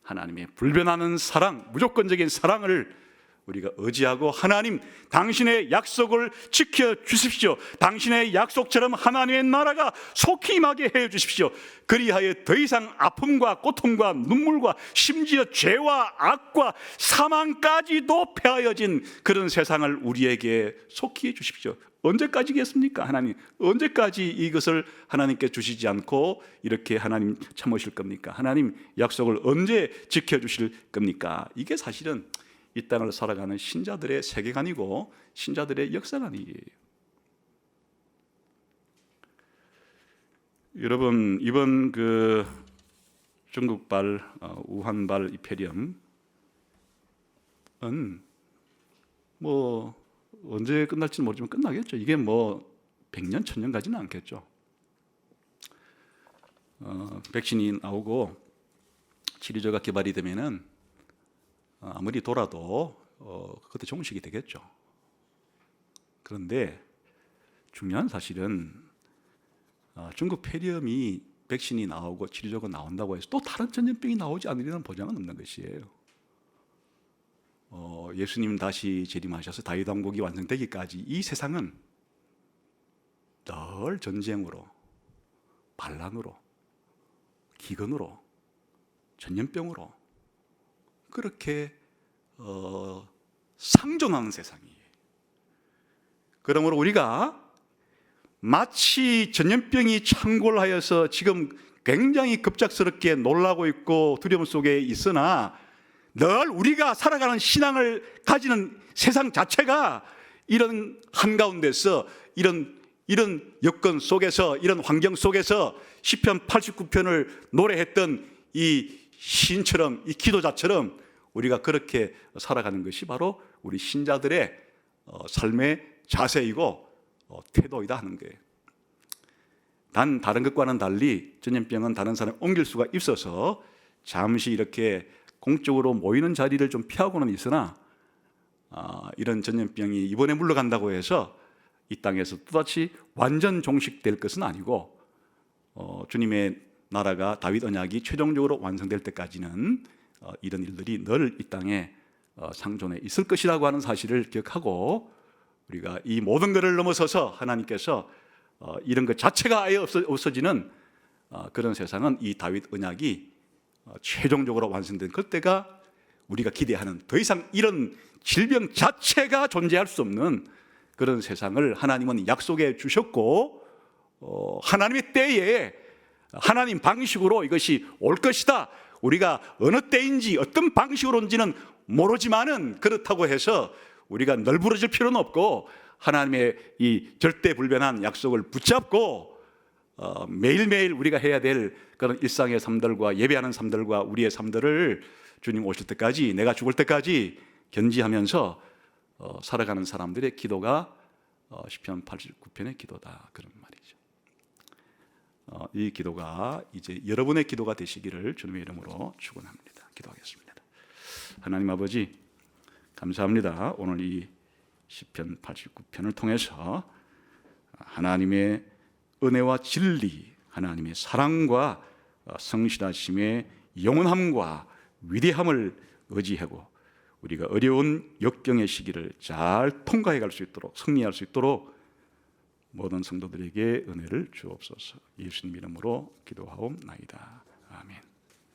하나님의 불변하는 사랑, 무조건적인 사랑을 우리가 의지하고, 하나님 당신의 약속을 지켜주십시오, 당신의 약속처럼 하나님의 나라가 속히 임하게 해주십시오, 그리하여 더 이상 아픔과 고통과 눈물과 심지어 죄와 악과 사망까지도 폐하여진 그런 세상을 우리에게 속히 해주십시오. 언제까지겠습니까? 하나님, 언제까지 이것을 하나님께 주시지 않고 이렇게 하나님 참으실 겁니까? 하나님 약속을 언제 지켜주실 겁니까? 이게 사실은 이 땅을 살아가는 신자들의 세계관이고 신자들의 역사관이에요. 여러분, 이번 그 중국발 우한발 이페리엄은 뭐 언제 끝날지는 모르지만 끝나겠죠. 이게 뭐 100년, 1000년 가지는 않겠죠. 백신이 나오고 치료제가 개발이 되면은 아무리 돌아도 그것도 종식이 되겠죠. 그런데 중요한 사실은 중국 폐렴이 백신이 나오고 치료제가 나온다고 해서 또 다른 전염병이 나오지 않으리라는 보장은 없는 것이에요. 예수님 다시 재림하셔서 다윗 왕국이 완성되기까지 이 세상은 늘 전쟁으로, 반란으로, 기근으로, 전염병으로 그렇게 상존하는 세상이에요. 그러므로 우리가 마치 전염병이 창궐하여서 지금 굉장히 급작스럽게 놀라고 있고 두려움 속에 있으나 늘 우리가 살아가는 신앙을 가지는 세상 자체가 이런 한가운데서 이런 여건 속에서, 이런 환경 속에서 시편 89편을 노래했던 이 시인처럼, 이 기도자처럼 우리가 그렇게 살아가는 것이 바로 우리 신자들의 삶의 자세이고 태도이다 하는 거예요. 단 다른 것과는 달리 전염병은 다른 사람을 옮길 수가 있어서 잠시 이렇게 공적으로 모이는 자리를 좀 피하고는 있으나 이런 전염병이 이번에 물러간다고 해서 이 땅에서 또다시 완전 종식될 것은 아니고 주님의 나라가 다윗 언약이 최종적으로 완성될 때까지는 이런 일들이 늘 이 땅에 상존해 있을 것이라고 하는 사실을 기억하고 우리가 이 모든 것을 넘어서서 하나님께서 이런 것 자체가 아예 없어지는 그런 세상은 이 다윗 언약이 최종적으로 완성된 그때가 우리가 기대하는 더 이상 이런 질병 자체가 존재할 수 없는 그런 세상을 하나님은 약속해 주셨고 하나님의 때에 하나님 방식으로 이것이 올 것이다, 우리가 어느 때인지 어떤 방식으로인지는 모르지만은 그렇다고 해서 우리가 널브러질 필요는 없고 하나님의 이 절대불변한 약속을 붙잡고 매일매일 우리가 해야 될 그런 일상의 삶들과 예배하는 삶들과 우리의 삶들을 주님 오실 때까지, 내가 죽을 때까지 견지하면서 살아가는 사람들의 기도가 시편 89편의 기도다, 그런 말이죠. 이 기도가 이제 여러분의 기도가 되시기를 주님의 이름으로 축원합니다. 기도하겠습니다. 하나님 아버지, 감사합니다. 오늘 이 시편 89편을 통해서 하나님의 은혜와 진리, 하나님의 사랑과 성실하심의 영원함과 위대함을 의지하고 우리가 어려운 역경의 시기를 잘 통과해 갈 수 있도록, 승리할 수 있도록 모든 성도들에게 은혜를 주옵소서. 예수님 이름으로 기도하옵나이다.